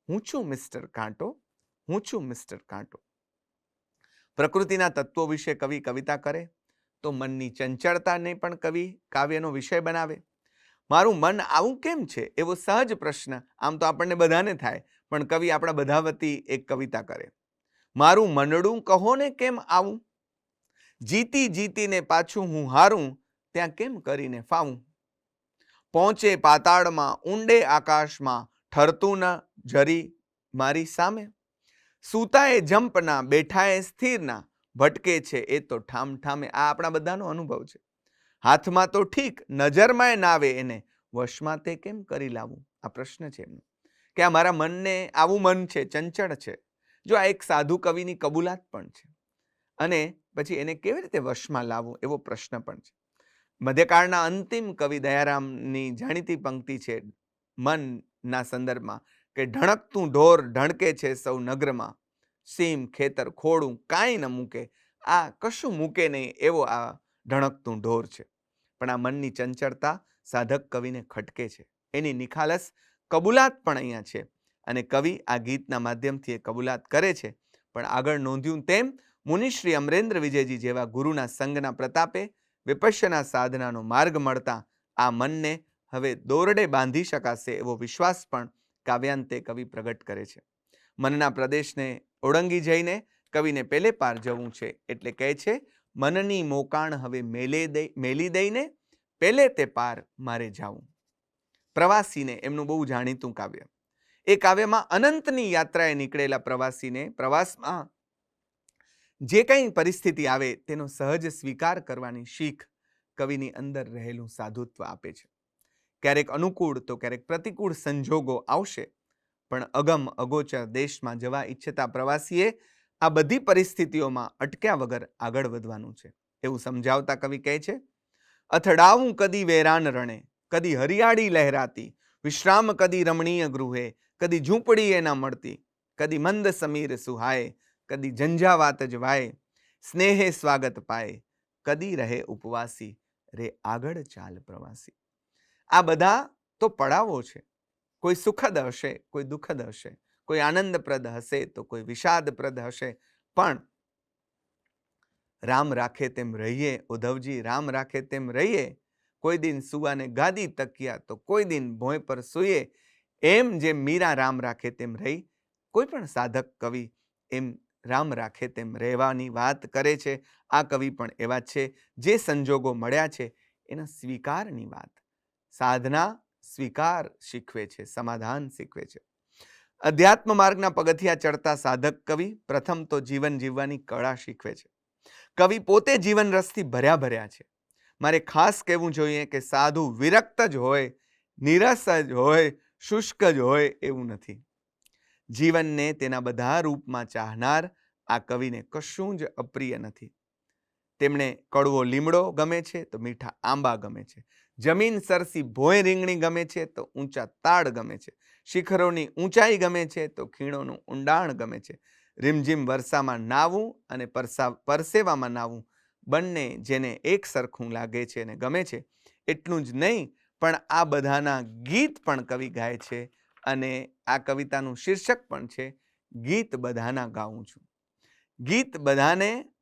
હું છું મિસ્ટર કાંટો, હું છું મિસ્ટર કાંટો. પ્રકૃતિના તત્વો વિશે કવિ કવિતા કરે તો મનની ચંચળતાને પણ કવિ કાવ્યનો વિષય બનાવે. મારું મન આવું કેમ છે એવો સહજ પ્રશ્ન આમ તો આપણને બધાને થાય, પણ કવિ આપણા બધા વતી એક કવિતા કરે. મારું મનડું કહો ને કેમ આવું, જીતી જીતીને પાછું હું હારું, ત્યાં કેમ કરીને ફાવું. પહોંચે પાતાળમાં, ઊંડે આકાશમાં, ઠરતું ન જરી મારી સામે. સૂતાએ જંપના, બેઠાએ સ્થિરના, ભટકે છે એ તો ઠામ ઠામે. આ આપણા બધાનો અનુભવ છે. હાથમાં તો ઠીક, નજરમાંય નાવે એને, વશમાં તે કેમ કરી લાવું? આ પ્રશ્ન છે એમનો, કે આ મારા મનને, આવું મન છે, ચંચળ છે. જો આ એક સાધુ કવિની કબૂલાત પણ છે. અને પછી એને કેવી રીતે વશમાં લાવવું, એવો પ્રશ્ન પણ છે. મધ્યકાળના અંતિમ કવિ દયારામની જાણીતી પંક્તિ છે મનના સંદર્ભમાં, કે ઢણકતું ઢોર ઢણકે છે સૌ નગરમાં, સીમ ખેતર ખોડું કાંઈ ન મૂકે. આ કશું મૂકે નહીં એવો આ ઢણકતું ઢોર છે. પણ આ મનની ચંચળતા સાધક કવિને ખટકે છે. એની નિખાલસ કબૂલાત પણ અહીંયા છે. અને કવિ આ ગીતના માધ્યમથી એ કબૂલાત કરે છે. પણ આગળ નોંધ્યું તેમ મુનિશ્રી અમરેન્દ્ર વિજયજી જેવા ગુરુના સંગના પ્રતાપે વિપશ્યના સાધનાનો માર્ગ મળતા આ મનને હવે દોરડે બાંધી શકાશે એવો વિશ્વાસ પણ કાવ્યાંતે કવિ પ્રગટ કરે છે. મનના પ્રદેશને ઓળંગી જઈને કવિને પેલે પાર જવું છે. એટલે કહે છે, મનની મોકાણ હવે મેલી દઈને પેલે તે પાર મારે જાવું. પ્રવાસીને એમનું બહુ જાણીતું કાવ્ય. એ કાવ્યમાં અનંતની યાત્રાએ નીકળેલા પ્રવાસીને પ્રવાસમાં જે કંઈ પરિસ્થિતિ આવે તેનો સહજ સ્વીકાર કરવાની શીખ કવિની અંદર રહેલું સાધુત્વ આપે છે. ક્યારેક અનુકૂળ તો ક્યારેક પ્રતિકૂળ સંજોગો આવશે, પણ અગમ અગોચર દેશમાં જવા ઈચ્છતા પ્રવાસીએ આ બધી પરિસ્થિતિઓમાં અટક્યા વગર આગળ વધવાનું છે એવું સમજાવતા કવિ કહે છે, અથડાવું કદી વેરાન રણે, કદી હરિયાળી લહેરાતી, વિશ્રામ કદી રમણીય ગૃહે, કદી ઝૂંપડી એ ના મળતી, કદી મંદ સમીર સુહાય, કદી ઝંઝાવાત જ વાય, સ્નેહે સ્વાગત પાય, કદી રહે ઉપવાસી, રે આગળ ચાલ પ્રવાસી. આ બધા તો પડાવો છે. કોઈ સુખદ હશે, કોઈ દુઃખદ હશે, કોઈ આનંદપ્રદ હશે તો કોઈ વિષાદપ્રદ હશે. પણ રામ રાખે તેમ રહીએ ઉદ્ધવજી, રામ રાખે તેમ રહીએ. કોઈ દિન સુવાને ગાદી તકિયા તો કોઈ દિન ભોંય પર સૂઈએ. એમ જેમ મીરા રામ રાખે તેમ રહી, કોઈ પણ સાધક કવિ એમ રામ રાખે તેમ રહેવાની વાત કરે છે. આ કવિ પણ એવા છે જે સંજોગો મળ્યા છે એના સ્વીકારની વાત, સાધના સ્વીકાર શીખવે છે, સમાધાન શીખવે છે. અધ્યાત્મ માર્ગના પગથિયા ચડતા સાધક કવિ પ્રથમ તો જીવન જીવવાની કળા શીખવે છે. કવિ પોતે જીવન રસથી ભર્યા છે. મારે ખાસ કહેવું જોઈએ કે સાધુ વિરક્ત જ હોય, નિરસ જ હોય, શુષ્ક જ હોય એવું નથી. જીવનને તેના બધા રૂપમાં ચાહનાર આ કવિને કશું જ અપ્રિય નથી. તેમણે કડવો લીમડો ગમે છે તો મીઠા આંબા ગમે છે, જમીન સરસી ભોંય રીંગણી ગમે છે તો ઊંચા તાડ ગમે છે, શિખરોની ઊંચાઈ ગમે છે તો ખીણોનું ઊંડાણ ગમે છે, રીમઝીમ વર્ષામાં નાવું અને પરસેવામાં નાવું બંને જેને એક સરખું લાગે છે અને ગમે છે. એટલું જ નહીં પણ આ બધાના ગીત પણ કવિ ગાય છે. અને આ કવિતાનું શીર્ષક પણ છે, ગીત બધાના ગાઉં છું. ગીત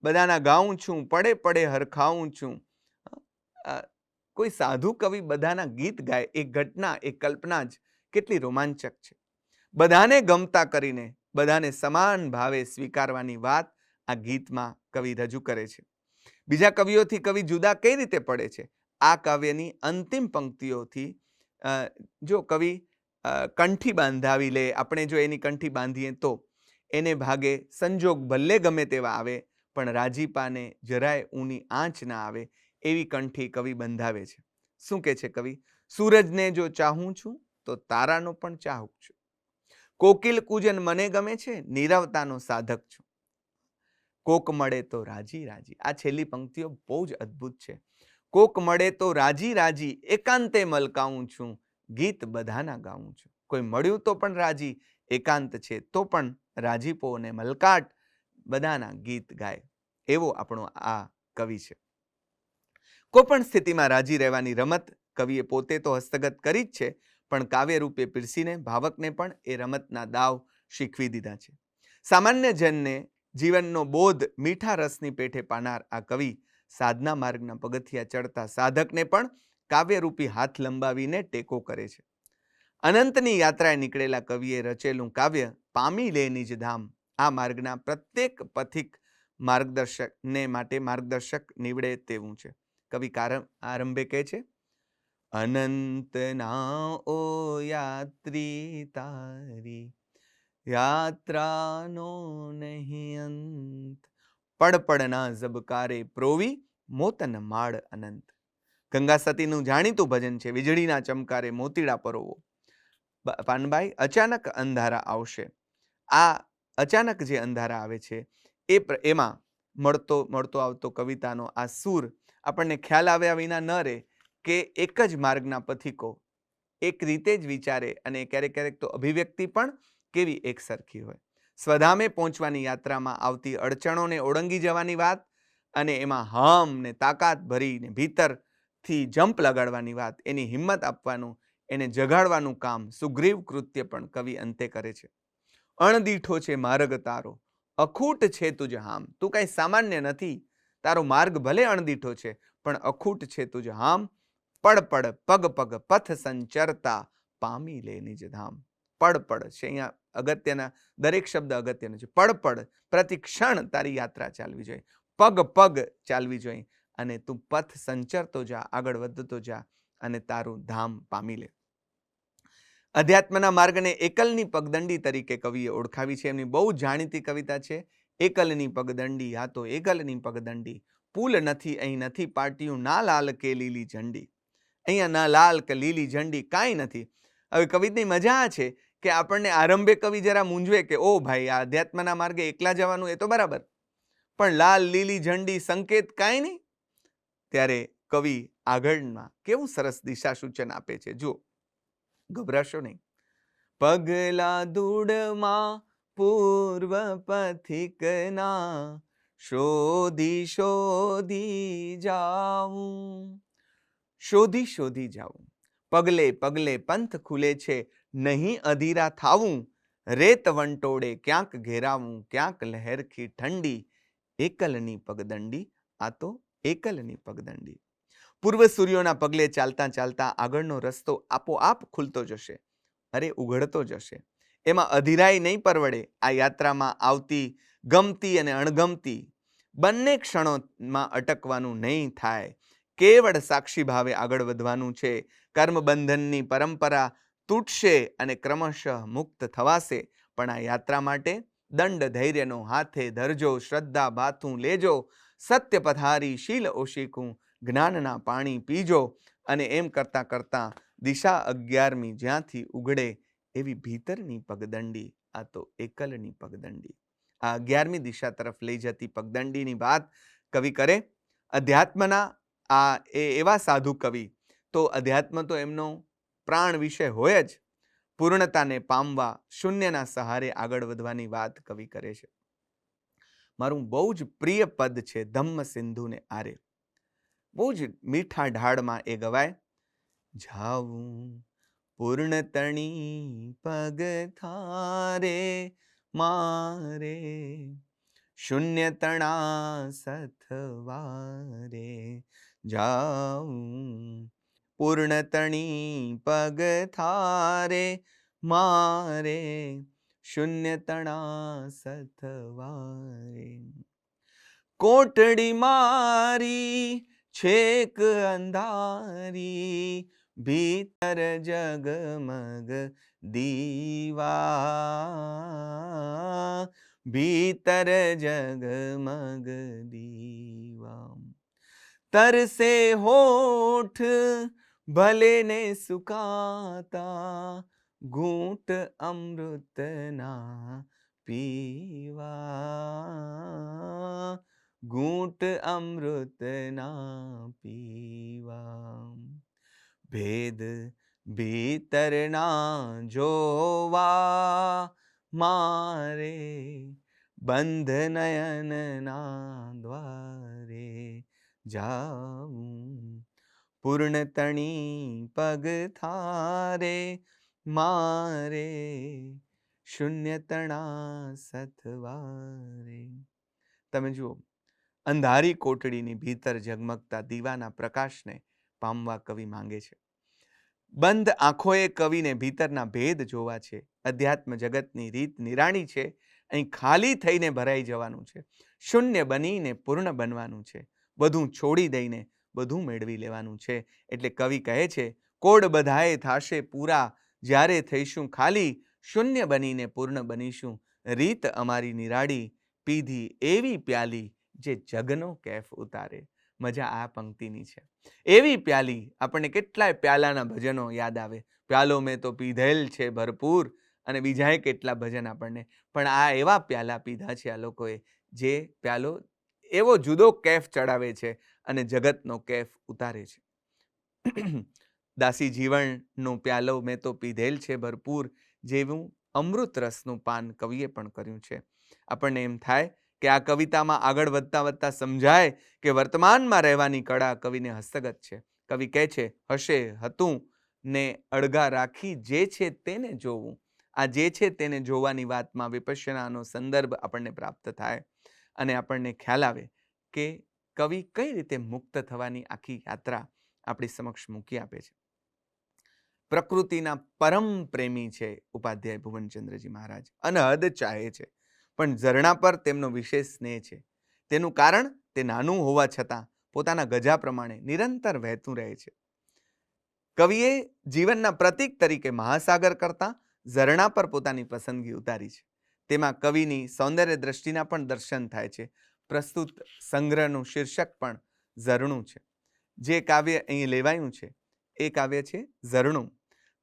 બધાના ગાઉં છું, પડે પડે હરખાઉં છું. કોઈ સાધુ કવિ બધાના ગીત ગાય, એ ઘટના, એ કલ્પના જ કેટલી રોમાંચક છે. બધાને ગમતા કરીને બધાને સમાન ભાવે સ્વીકારવાની વાત આ ગીતમાં કવિ રજૂ કરે છે. બીજા કવિઓથી કવિ જુદા કઈ રીતે પડે છે? આ કાવ્યની અંતિમ પંક્તિઓથી જો કવિ કંઠી બાંધાવી લે, આપણે જો એની કંઠી બાંધીએ તો એને ભાગે સંજોગ ભલે ગમે તેવા આવે પણ રાજીપાને જરાય ઊની આંચ ના આવે એવી કંઠી કવિ બંધાવે છે. શું કે છે કવિ? સૂરજને જો ચાહું છું તો તારાનો પણ ચાહું છું. કોકિલ કૂજન મને ગમે છે, નીરવતાનો સાધક છું. કોક મળે તો રાજી રાજી. આ છેલ્લી પંક્તિઓ બહુ જ અદ્ભુત છે. કોક મળે તો રાજી રાજી, એકાંતે મલકાવું છું, ગીત બધાના ગાઉં છું. કોઈ મળ્યું તો પણ રાજી, એકાંત છે તો પણ રાજીપો અને મલકાટ, બધાના ગીત ગાય એવો આપણો આ કવિ છે. કોઈ પણ સ્થિતિમાં રાજી રહેવાની રમત કવિએ પોતે તો હસ્તગત કરી જ છે, પણ કાવ્ય રૂપે પીરસીને ભાવકને પણ એ રમતના દાવ શીખવી દીધા છે. સામાન્ય જનને જીવનનો બોધ મીઠા રસની પેઠે પાનાર આ કવિ સાધના માર્ગના પગથિયા ચડતા સાધકને પણ કાવ્યરૂપી હાથ લંબાવીને ટેકો કરે છે. અનંતની યાત્રાએ નીકળેલા કવિએ રચેલું કાવ્ય પામી લે નિજ ધામ આ માર્ગના પ્રત્યેક પથિક માર્ગદર્શકને માટે માર્ગદર્શક નીવડે તેવું છે. કવિ આરંભે કહે છે, અનંતના ઓ યાત્રી તારી યાત્રાનો નહીં અંત. પડપડના ઝબકારે પ્રોવી મોતન માળ અનંત. ગંગા સતીનું જાણીતું ભજન છે, વીજળીના ચમકારે મોતીડા પરોવો. પાનભાઈ, અચાનક અંધારા આવશે. આ અચાનક જે અંધારા આવે છે એમાં મળતો આવતો કવિતાનો આ સૂર આપણને ખ્યાલ આવ્યા વિના ન રહે કે એક જ માર્ગના પથિકો એક રીતે જ વિચારે અને ક્યારેક ક્યારેક તો અભિવ્યક્તિ પણ કેવી એક સરખી હોય. સ્વધામે પહોંચવાની યાત્રામાં આવતી અડચણોને ઓળંગી જવાની વાત અને એમાં હમ ને તાકાત ભરીને ભીતરથી જંપ લગાડવાની વાત, એની હિંમત આપવાનું, એને જગાડવાનું કામ સુગ્રીવ કૃત્ય પણ કવિ અંતે કરે છે. અણદીઠો છે માર્ગ તારો, અખૂટ છે તુજ હામ. તું કાંઈ સામાન્ય નથી, તારો માર્ગ ભલે અણદીઠો છે પણ અખૂટ છે તુજ હામ. પડપડ પગ પગ પથ સંચરતા પામી લે નિજ ધામ. પડપડ છે અહીંયા અગત્યના, દરેક શબ્દ અગત્યનો છે. પડપડ, પ્રતિ ક્ષણ તારી યાત્રા ચાલવી જોઈએ, પગ પગ ચાલવી જોઈએ અને તું પથ સંચરતો જા, આગળ વધતો જા અને તારું ધામ પામી લે. અધ્યાત્મના માર્ગને એકલની પગદંડી તરીકે કવિએ ઓળખાવી છે. એમની બહુ જાણીતી કવિતા છે, એકલની પગદંડી આ તો એકલની પગદંડી, પુલ નથી અહીં નથી પાટિયું, ના લાલ કે લીલી ઝંડી. અહીંયા ના લાલ કે લીલી ઝંડી કાંઈ નથી. હવે કવિની મજા છે કે આપણને આરંભે કવિ જરા મૂંઝવે કે ઓ ભાઈ, આ અધ્યાત્મના માર્ગે એકલા જવાનું એ તો બરાબર, પણ લાલ લીલી ઝંડી સંકેત કાંઈ નહીં. ત્યારે કવિ આગળમાં કેવું સરસ દિશા સૂચન આપે છે, જુઓ, ગભરાશો નહીં. પગલા દૂડમાં પૂર્વ પથિકના, શોધી શોધી જાઉં, શોધી શોધી જાઉં. પગલે પગલે પંથ ખુલે છે, નહીં અધીરા થાવું. રેત વંટોળે ક્યાંક ઘેરાવું, ક્યાંક લહેરખી ઠંડી. એકલની પગદંડી આ તો એકલની પગદંડી. પૂર્વ સૂર્યોના પગલે ચાલતા ચાલતા આગળનો રસ્તો આપોઆપ ખુલતો જશે, અરે ઉઘડતો જશે. એમાં અધીરાઈ નહીં પરવડે. આ યાત્રામાં આવતી ગમતી અને અણગમતી બંને ક્ષણોમાં અટકવાનું નહીં થાય. કેવળ સાક્ષી ભાવે આગળ વધવાનું છે. કર્મબંધનની પરંપરા તૂટશે અને ક્રમશઃ મુક્ત થવાશે. પણ આ યાત્રા માટે દંડ ધૈર્યનો હાથે ધરજો, શ્રદ્ધા બાથું લેજો, સત્ય પથારી શીલ ઓશીકું, જ્ઞાનના પાણી પીજો. અને એમ કરતાં કરતાં દિશા 11મી જ્યાંથી ઉઘડે એવી ભીતરની પગદંડી આ તો એકલની પગદંડી. આ 11મી દિશા તરફ લઈ જતી પગદંડીની વાત કવિ કરે. અધ્યાત્મના આ એવા સાધુ કવિ, તો અધ્યાત્મ તો એમનો પ્રાણ વિષય હોય જ. પૂર્ણતાને પામવા શૂન્યના સહારે આગળ વધવાની વાત કવિ કરે છે. મારું બહુ જ પ્રિય પદ છે ધમ્મ સિંધુને આરે. બહુ જ મીઠા ઢાળમાં એ ગવાય. જાવું પૂર્ણતણી પગ થારે મારે, શૂન્યતણા સથવારે. જાવું પૂર્ણતણી પગ થારે મારે, શૂન્યતણા સથવારે. કોટડી મારી છેક અંધારી, ભીતર જગમગ દીવા, ભીતર જગમગ દીવા. તરસે હોઠ ભલે ને સુકાતા, ઘૂંટ અમૃતના પીવા, ઘૂંટ અમૃતના પીવા. ભેદ ભીતરના જોવા મારે, બંધ નયનના દ્વારે. જાઉં પૂર્ણતણી પગ થારે મારે, શૂન્યતણા સથવારે. તમે જુઓ, અંધારી કોટડીની ભીતર ઝગમગતા દીવાના પ્રકાશને પામવા કવિ માંગે છે. બંધ આંખોએ કવિને ભીતરના ભેદ જોવા છે. અધ્યાત્મ જગતની રીત નિરાણી છે. અહીં ખાલી થઈને ભરાઈ જવાનું છે, શૂન્ય બનીને પૂર્ણ બનવાનું છે, બધું છોડી દઈને બધું મેળવી લેવાનું છે. એટલે કવિ કહે છે કોડ બધાએ થાશે પૂરા, જ્યારે થઈશું ખાલી, શૂન્ય બનીને પૂર્ણ બનીશું, રીત અમારી નિરાળી, પીધી એવી પ્યાલી જે જગનો કેફ ઉતારે. મજા આ પંક્તિની છે. એવી પ્યાલી, આપણને કેટલાય પ્યાલાના ભજનો યાદ આવે. પ્યાલો મેં તો પીધેલ છે ભરપૂર, અને બીજાએ કેટલા ભજન આપણને. પણ આ એવા પ્યાલા પીધા છે આ લોકોએ, જે પ્યાલો એવો જુદો કેફ ચડાવે છે અને જગતનો કેફ ઉતારે છે. દાસી જીવનનો પ્યાલો મેં તો પીધેલ છે ભરપૂર, જેવું અમૃત રસનું પાન કવિએ પણ કર્યું છે. આપણને એમ થાય કે આ કવિતામાં આગળ વધતા વધતા સમજાય કે વર્તમાનમાં રહેવાની કળા કવિને હસ્તગત છે. કવિ કહે છે, હશે હતું ને અળગા રાખી જે છે તેને જોવું. આ જે છે તેને જોવાની વાતમાં વિપશ્યનાનો સંદર્ભ આપણને પ્રાપ્ત થાય અને આપણને ખ્યાલ આવે કે કવિ કઈ રીતે મુક્ત થવાની આખી યાત્રા આપણી સમક્ષ મૂકી આપે છે. પ્રકૃતિના પરમ પ્રેમી છે ઉપાધ્યાય ભુવનચંદ્રજી મહારાજ. અનહદ ચાહે છે, પણ ઝરણા પર તેમનો વિશેષ સ્નેહ છે. તેનું કારણ તે નાનું હોવા છતાં પોતાના ગજા પ્રમાણે નિરંતર વહેતું રહે છે. કવિએ જીવનના પ્રતીક તરીકે મહાસાગર કરતાં ઝરણા પર પોતાની પસંદગી ઉતારી છે. તેમાં કવિની સૌંદર્ય દ્રષ્ટિના પણ દર્શન થાય છે. પ્રસ્તુત સંગ્રહનું શીર્ષક પણ ઝરણું છે. જે કાવ્ય અહીં લેવાયું છે એ કાવ્ય છે ઝરણું.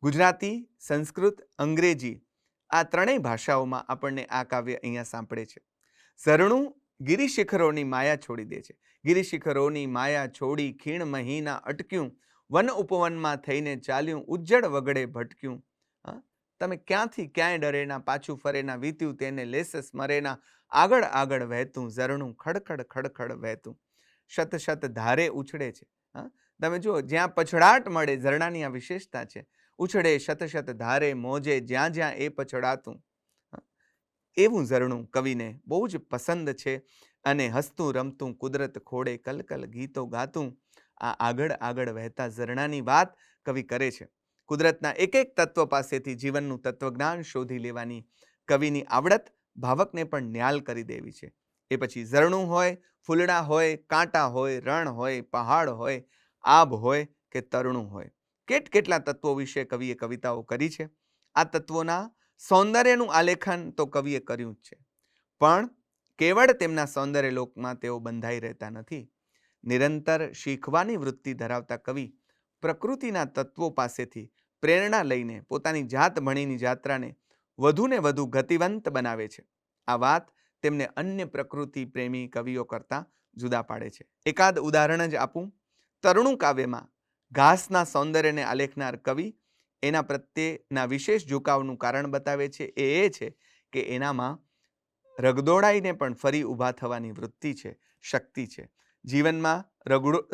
ગુજરાતી, સંસ્કૃત, અંગ્રેજી આ ત્રણેય ભાષાઓમાં આપણને આ કાવ્ય અહીંયા સાંપડે છે. ઝરણું ગિરિશિખરોની માયા છોડી દે છે. ગિરિશિખરોની માયા છોડી ખીણ મહીના અટક્યું, વન ઉપવનમાં થઈને ચાલ્યું, ઉજ્જડ વગડે ભટક્યું. તમે ક્યાંથી ક્યાંય ડરેના, પાછું ફરેના, વીત્યું તેને લેસ સ્મરેના, આગળ આગળ વહેતું ઝરણું ખડખડ ખડખડ વહેતું. શત શત ધારે ઉછળે છે. તમે જુઓ, જ્યાં પછડાટ મળે, ઝરણાની આ વિશેષતા છે. ઉછળે શત શત ધારે મોજે, જ્યાં જ્યાં એ પછડાતું. એવું ઝરણું કવિને બહુ જ પસંદ છે અને હસતું રમતું કુદરત ખોડે કલકલ ગીતો ગાતું. આ આગળ આગળ વહેતા ઝરણાની વાત કવિ કરે છે. કુદરતના એક એક તત્વ પાસેથી જીવનનું તત્વજ્ઞાન શોધી લેવાની કવિની આવડત ભાવકને પણ ન્યાલ કરી દેવી છે. એ પછી ઝરણું હોય, ફૂલડા હોય, કાંટા હોય, રણ હોય, પહાડ હોય, આભ હોય કે તરણું હોય, કેટલા તત્વો વિશે કવિએ કવિતાઓ કરી છે. આ તત્વોના સૌંદર્યનું આલેખન તો કવિએ કર્યું જ છે, પણ કેવળ તેમના સૌંદર્ય લોકમાં તેઓ બંધાઈ રહેતા નથી. નિરંતર શીખવાની વૃત્તિ ધરાવતા કવિ પ્રકૃતિના તત્વો પાસેથી પ્રેરણા લઈને પોતાની જાત ભણીની જાત્રાને વધુને વધુ ગતિવંત બનાવે છે. આ વાત તેમને અન્ય પ્રકૃતિ પ્રેમી કવિઓ કરતાં જુદા પાડે છે. એકાદ ઉદાહરણ જ આપું. તરણું કાવ્યમાં ઘાસના સૌંદર્યને આલેખનાર કવિ એના પ્રત્યેના વિશેષ ઝુકાવનું કારણ બતાવે છે. એ છે કે એનામાં રગદોડાઈને પણ ફરી ઊભા થવાની વૃત્તિ છે, શક્તિ છે. જીવનમાં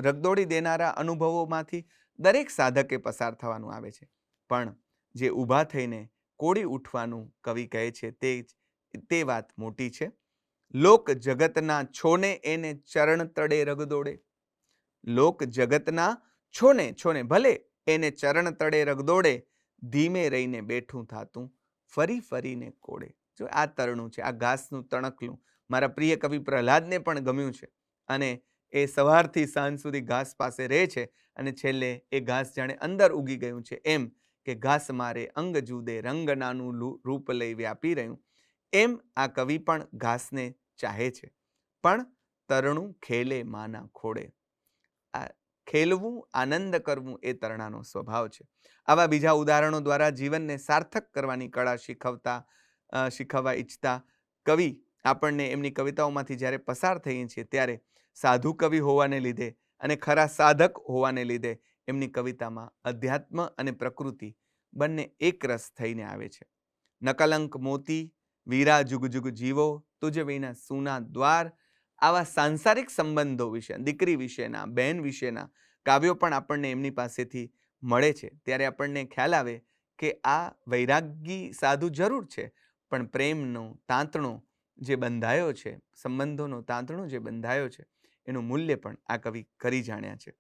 રગદોડી દેનારા અનુભવોમાંથી દરેક સાધકે પસાર થવાનું આવે છે, પણ જે ઊભા થઈને કોડી ઉઠવાનું કવિ કહે છે તે વાત મોટી છે. લોક જગતના છોને એને ચરણ તળે રગદોડે. લોક જગતના છોને ભલે એને ચરણ તળે રગદોડે, ધીમે રહીને બેઠું થાતું ફરી ફરીને કોડે. જો આ તરણું છે, આ ઘાસનું તણકલું મારા પ્રિય કવિ પ્રહલાદને પણ ગમ્યું છે અને એ સવારથી સાંજ સુધી ઘાસ પાસે રહે છે અને છેલ્લે એ ઘાસ જાણે અંદર ઉગી ગયું છે, એમ કે ઘાસ મારે અંગ જુદે રંગ નાનું રૂપ લઈ વ્યાપી રહ્યું. એમ આ કવિ પણ ઘાસને ચાહે છે, પણ તરણું ખેલે માના ખોડે. આ ખેલવું, આનંદ કરવું એ તરણાનો સ્વભાવ છે. આવા બીજા ઉદાહરણો દ્વારા જીવનને સાર્થક કરવાની કળા શીખવવા ઈચ્છતા કવિ આપણને એમની કવિતાઓમાંથી જ્યારે પસાર થઈએ છીએ ત્યારે સાધુ કવિ હોવાને લીધે અને ખરા સાધક હોવાને લીધે એમની કવિતામાં અધ્યાત્મ અને પ્રકૃતિ બંને એક રસ થઈને આવે છે. નકલંક મોતી, વીરા જુગ જુગ જીવો, તુજ વિના સૂના દ્વાર, આવા સાંસારિક સંબંધો વિશે, દીકરી વિશેના, બહેન વિશેના કાવ્યો પણ આપણને એમની પાસેથી મળે છે. ત્યારે આપણને ખ્યાલ આવે કે આ વૈરાગી સાધુ જરૂર છે, પણ પ્રેમનો તાંતણો જે બંધાયો છે, સંબંધોનો તાંતણો જે બંધાયો છે, એનું મૂલ્ય પણ આ કવિ કરી જાણ્યા છે.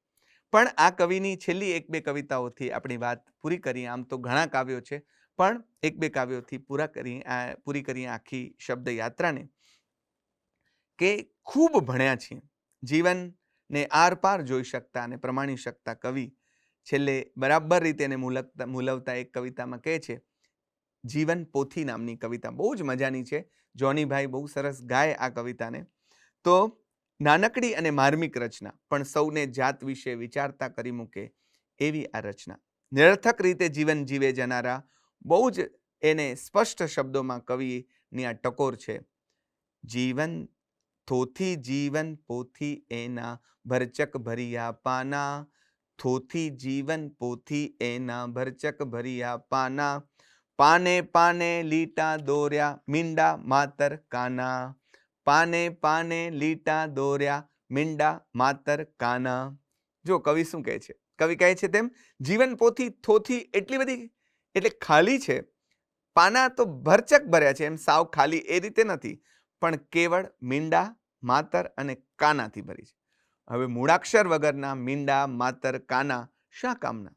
પણ આ કવિની છેલ્લી એક બે કવિતાઓથી આપણી વાત પૂરી કરીએ. આમ તો ઘણા કાવ્યો છે, પણ એક બે કાવ્યોથી પૂરી કરીએ આખી શબ્દ યાત્રાને. કે ખૂબ ભણ્યા છીએ, જીવનને આરપાર જોઈ શકતા અને પ્રમાણી શકતા કવિ છેલ્લે બરાબર રીતે એને મૂલવતા એક કવિતામાં કહે છે, જીવન પોથી નામની કવિતા બહુ જ મજાની છે. જોનીભાઈ બહુ સરસ ગાય આ કવિતાને. તો નાનકડી અને માર્મિક રચના, પણ સૌને જાત વિશે વિચારતા કરી મૂકે એવી આ રચના. નિરર્થક રીતે જીવન જીવે જનારા બહુ જ એને સ્પષ્ટ શબ્દોમાં કવિની આ ટકોર છે. જીવન થોથી જીવન પોથી એના ભરચક ભર્યા પાના, થોથી જીવન પોથી એના ભરચક ભર્યા પાના, પાને પાને લીટા દોર્યા મીંડા માતર કાના, પાને પાને લીટા દોર્યા મીંડા માતર કાના. જો કવિ શું કહે છે? કવિ કહે છે તેમ જીવન પોથી થોથી એટલી બધી એટલે ખાલી છે, પાના તો ભરચક ભર્યા છે, એમ સાવ ખાલી એ રીતે નથી, પણ કેવળ મીંડા માતર અને કાનાથી ભરી છે. હવે મૂળાક્ષર વગરના મીંડા માતર કાના શા કામના?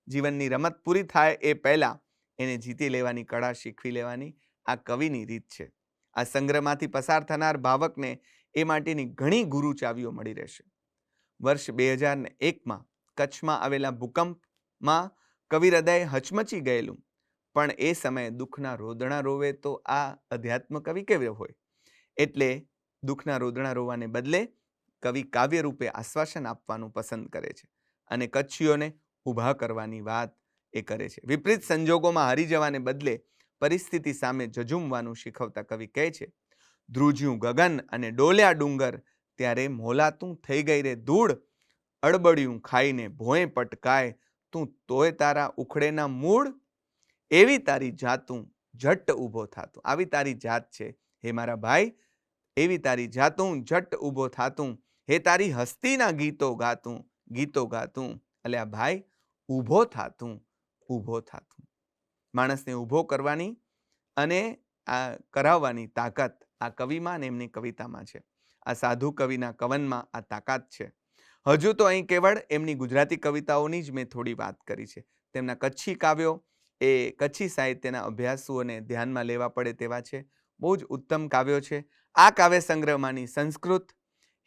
જીવનની રમત પૂરી થાય એ પહેલા એને જીતી લેવાની કળા શીખવી લેવાની આ કવિની રીત છે. આ સંગ્રહમાંથી પસાર થનાર ભાવકને એ માટેની ઘણી ગુરુ ચાવીઓ મળી રહેશે. વર્ષ 2001માં કચ્છમાં આવેલા ભૂકંપમાં કવિ હૃદય હચમચી ગયેલું, પણ એ સમયે દુઃખના રોદણા રોવે તો આ અધ્યાત્મ કવિ કેવો હોય? એટલે દુઃખના રોદણા રોવાને બદલે કવિ કાવ્ય રૂપે આશ્વાસન આપવાનું પસંદ કરે છે અને કચ્છીઓને ઊભા કરવાની વાત એ કરે છે. વિપરીત સંજોગોમાં હારી જવાને બદલે પરિસ્થિતિ સામે ઝઝૂમવાનું શીખવતા કવિ કહે છે, ધ્રુજ્યું ગગન અને ડોલ્યા ડુંગર, ત્યારે મોલાતું થઈ ગઈ રે ધૂળ, અડબડિયું ખાઈને ભોંય પટકાય, તું તોય તારા ઉખડેના મૂળ, એવી તારી જાતું ઝટ ઊભો થાતું. આવી તારી જાત છે હે મારા ભાઈ, એવી તારી જાતું ઝટ ઊભો થાતું, હે તારી હસ્તીના ગીતો ગાતું, ગીતો ગાતું. અલ્યા ભાઈ, ઊભો થાતું, ઊભો થાતું. માણસને ઊભો કરવાની અને આ કરાવવાની તાકાત આ કવિમાં અને એમની કવિતામાં છે. આ સાધુ કવિના કવનમાં આ તાકાત છે. હજુ તો અહીં કેવળ એમની ગુજરાતી કવિતાઓની જ મેં થોડી વાત કરી છે. તેમના કચ્છી કાવ્યો એ કચ્છી સાહિત્યના અભ્યાસુઓને ધ્યાનમાં લેવા પડે તેવા છે. બહુ જ ઉત્તમ કાવ્યો છે. આ કાવ્ય સંગ્રહમાંની સંસ્કૃત,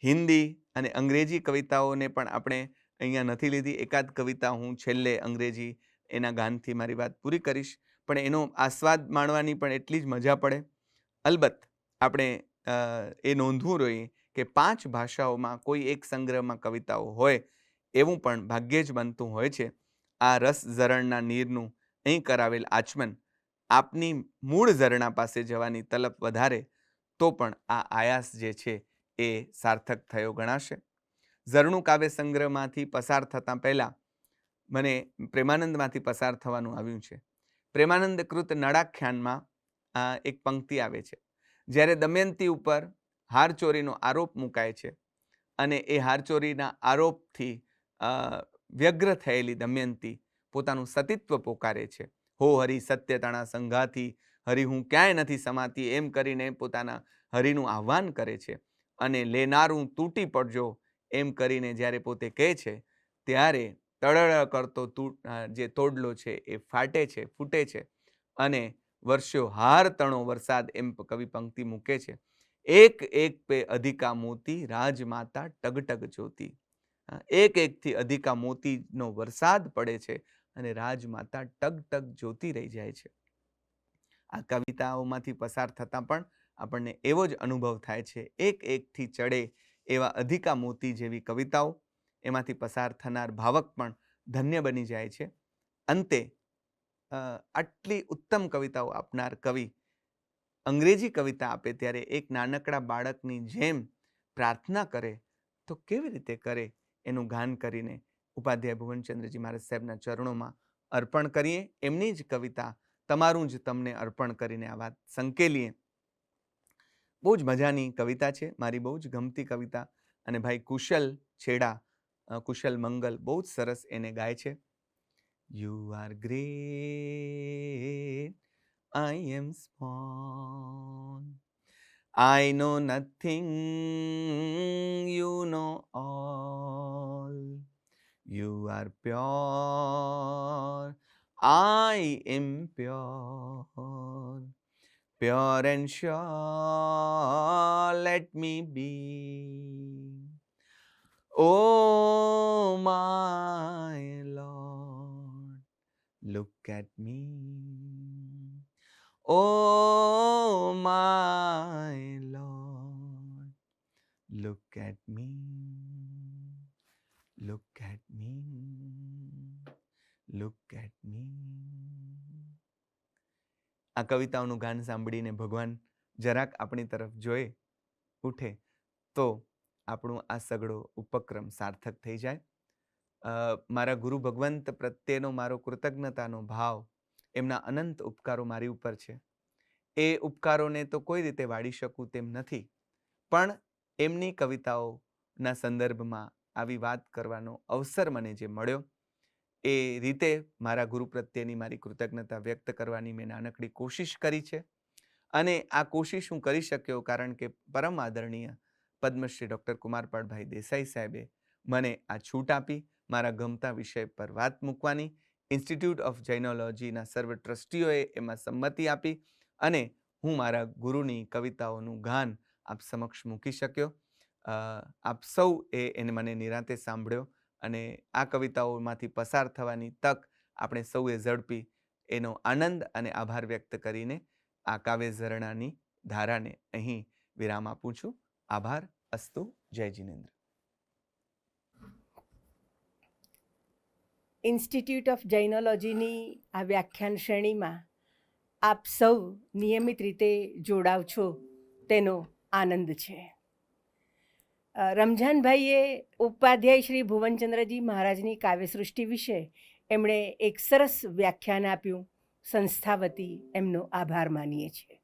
હિન્દી અને અંગ્રેજી કવિતાઓને પણ આપણે અહીંયા નથી લીધી. એકાદ કવિતા હું છેલ્લે અંગ્રેજી એના ગાનથી મારી વાત પૂરી કરીશ, પણ એનો આસ્વાદ માણવાની પણ એટલી જ મજા પડે. અલબત્ત આપણે એ નોંધવું જોઈએ કે 5 ભાષાઓમાં કોઈ એક સંગ્રહમાં કવિતાઓ હોય એવું પણ ભાગ્યે જ બનતું હોય છે. આ રસ ઝરણના નીરનું અહીં કરાવેલ આચમન આપની મૂળ ઝરણા પાસે જવાની તલપ વધારે તો પણ આ આયાસ જે છે એ સાર્થક થયો ગણાશે. ઝરણું કાવ્ય સંગ્રહમાંથી પસાર થતાં પહેલાં મને પ્રેમાનંદમાંથી પસાર થવાનું આવ્યું છે. પ્રેમાનંદ કૃત નળાખ્યાનમાં એક પંક્તિ આવે છે, જ્યારે દમયંતી ઉપર હારચોરીનો આરોપ મુકાય છે અને એ હારચોરીના આરોપથી વ્યગ્ર થયેલી દમયંતી પોતાનું સતીત્વ પોકારે છે. હો હરિ સત્યતાણા સંઘાથી, હરિ હું ક્યાંય નથી સમાતી, એમ કરીને પોતાના હરિનું આહ્વાન કરે છે. અને લેનારું તૂટી પડજો એમ કરીને જ્યારે પોતે કહે છે, ત્યારે તળળ કરતો જે તોડલો છે એ ફાટે છે, ફૂટે છે અને વર્ષો હાર તણો વરસાદ એમ કવિ પંક્તિ મૂકે છે. એક એક પે અધિકા મોતી, રાજમાતા ટગટગ જ્યોતિ. એક એકથી અધિકા મોતીનો વરસાદ પડે છે અને રાજમાતા ટગ ટગ જ્યોતિ રહી જાય છે. આ કવિતાઓમાંથી પસાર થતાં પણ આપણને એવો જ અનુભવ થાય છે. એક એકથી ચડે એવા અધિકા મોતી જેવી કવિતાઓ, એમાંથી પસાર થનાર ભાવક પણ ધન્ય બની જાય છે. અંતે આટલી ઉત્તમ કવિતાઓ આપનાર કવિ અંગ્રેજી કવિતા આપે ત્યારે એક નાનકડા બાળકની જેમ પ્રાર્થના કરે તો કેવી રીતે કરે એનું ગાન કરીને ઉપાધ્યાય ભુવનચંદ્રજી મહારાજ સાહેબના ચરણોમાં અર્પણ કરીએ. એમની જ કવિતા તમારું જ તમને અર્પણ કરીને આ વાત સંકેલીએ. બહુ જ મજાની કવિતા છે, મારી બહુ જ ગમતી કવિતા. અને ભાઈ કુશલ છેડા, કુશલ મંગલ બહુ જ સરસ એને ગાય છે. You are great, I am small, I know nothing, you know all. You are pure, I am pure, pure and sure let me be. Oh my Lord, look at me, oh my lord, look at me, look at me, look at me. આ કવિતાઓનું ગાન સાંભળીને ભગવાન જરાક આપણી તરફ જોઈ ઉઠે તો આપણું આ સગળો ઉપક્રમ સાર્થક થઈ જાય. મારા ગુરુ ભગવંત પ્રત્યેનો મારો કૃતજ્ઞતાનો ભાવ, એમના અનંત ઉપકારો મારી ઉપર છે. એ ઉપકારોને તો કોઈ રીતે વાળી શકું તેમ નથી, પણ એમની કવિતાઓના સંદર્ભમાં આવી વાત કરવાનો અવસર મને જે મળ્યો, એ રીતે મારા ગુરુ પ્રત્યેની મારી કૃતજ્ઞતા વ્યક્ત કરવાની મેં નાનકડી કોશિશ કરી છે. અને આ કોશિશ હું કરી શક્યો કારણ કે પરમ આદરણીય પદ્મશ્રી ડૉક્ટર કુમારપાળભાઈ દેસાઈ સાહેબે મને આ છૂટ આપી મારા ગમતા વિષય પર વાત મૂકવાની. ઇન્સ્ટિટ્યૂટ ઓફ જૈનોલોજીના સર્વ ટ્રસ્ટીઓએ એમાં સંમતિ આપી અને હું મારા ગુરુની કવિતાઓનું ગાન આપ સમક્ષ મૂકી શક્યો. આપ સૌએ એને મને નિરાંતે સાંભળ્યો અને આ કવિતાઓમાંથી પસાર થવાની તક આપણે સૌએ ઝડપી એનો આનંદ અને આભાર વ્યક્ત કરીને આ કાવ્ય ઝરણાની ધારાને અહીં વિરામ આપું છું. આભાર. અસ્તુ. જય જિનેન્દ્ર. ઇન્સ્ટિટ્યૂટ ઓફ જૈનોલોજીની આ વ્યાખ્યાન શ્રેણીમાં આપ સૌ નિયમિત રીતે જોડાવ છો તેનો આનંદ છે. રમઝાનભાઈએ ઉપાધ્યાય શ્રી ભુવનચંદ્રજી મહારાજની કાવ્યસૃષ્ટિ વિશે એમણે એક સરસ વ્યાખ્યાન આપ્યું. સંસ્થા વતી એમનો આભાર માનીએ છીએ.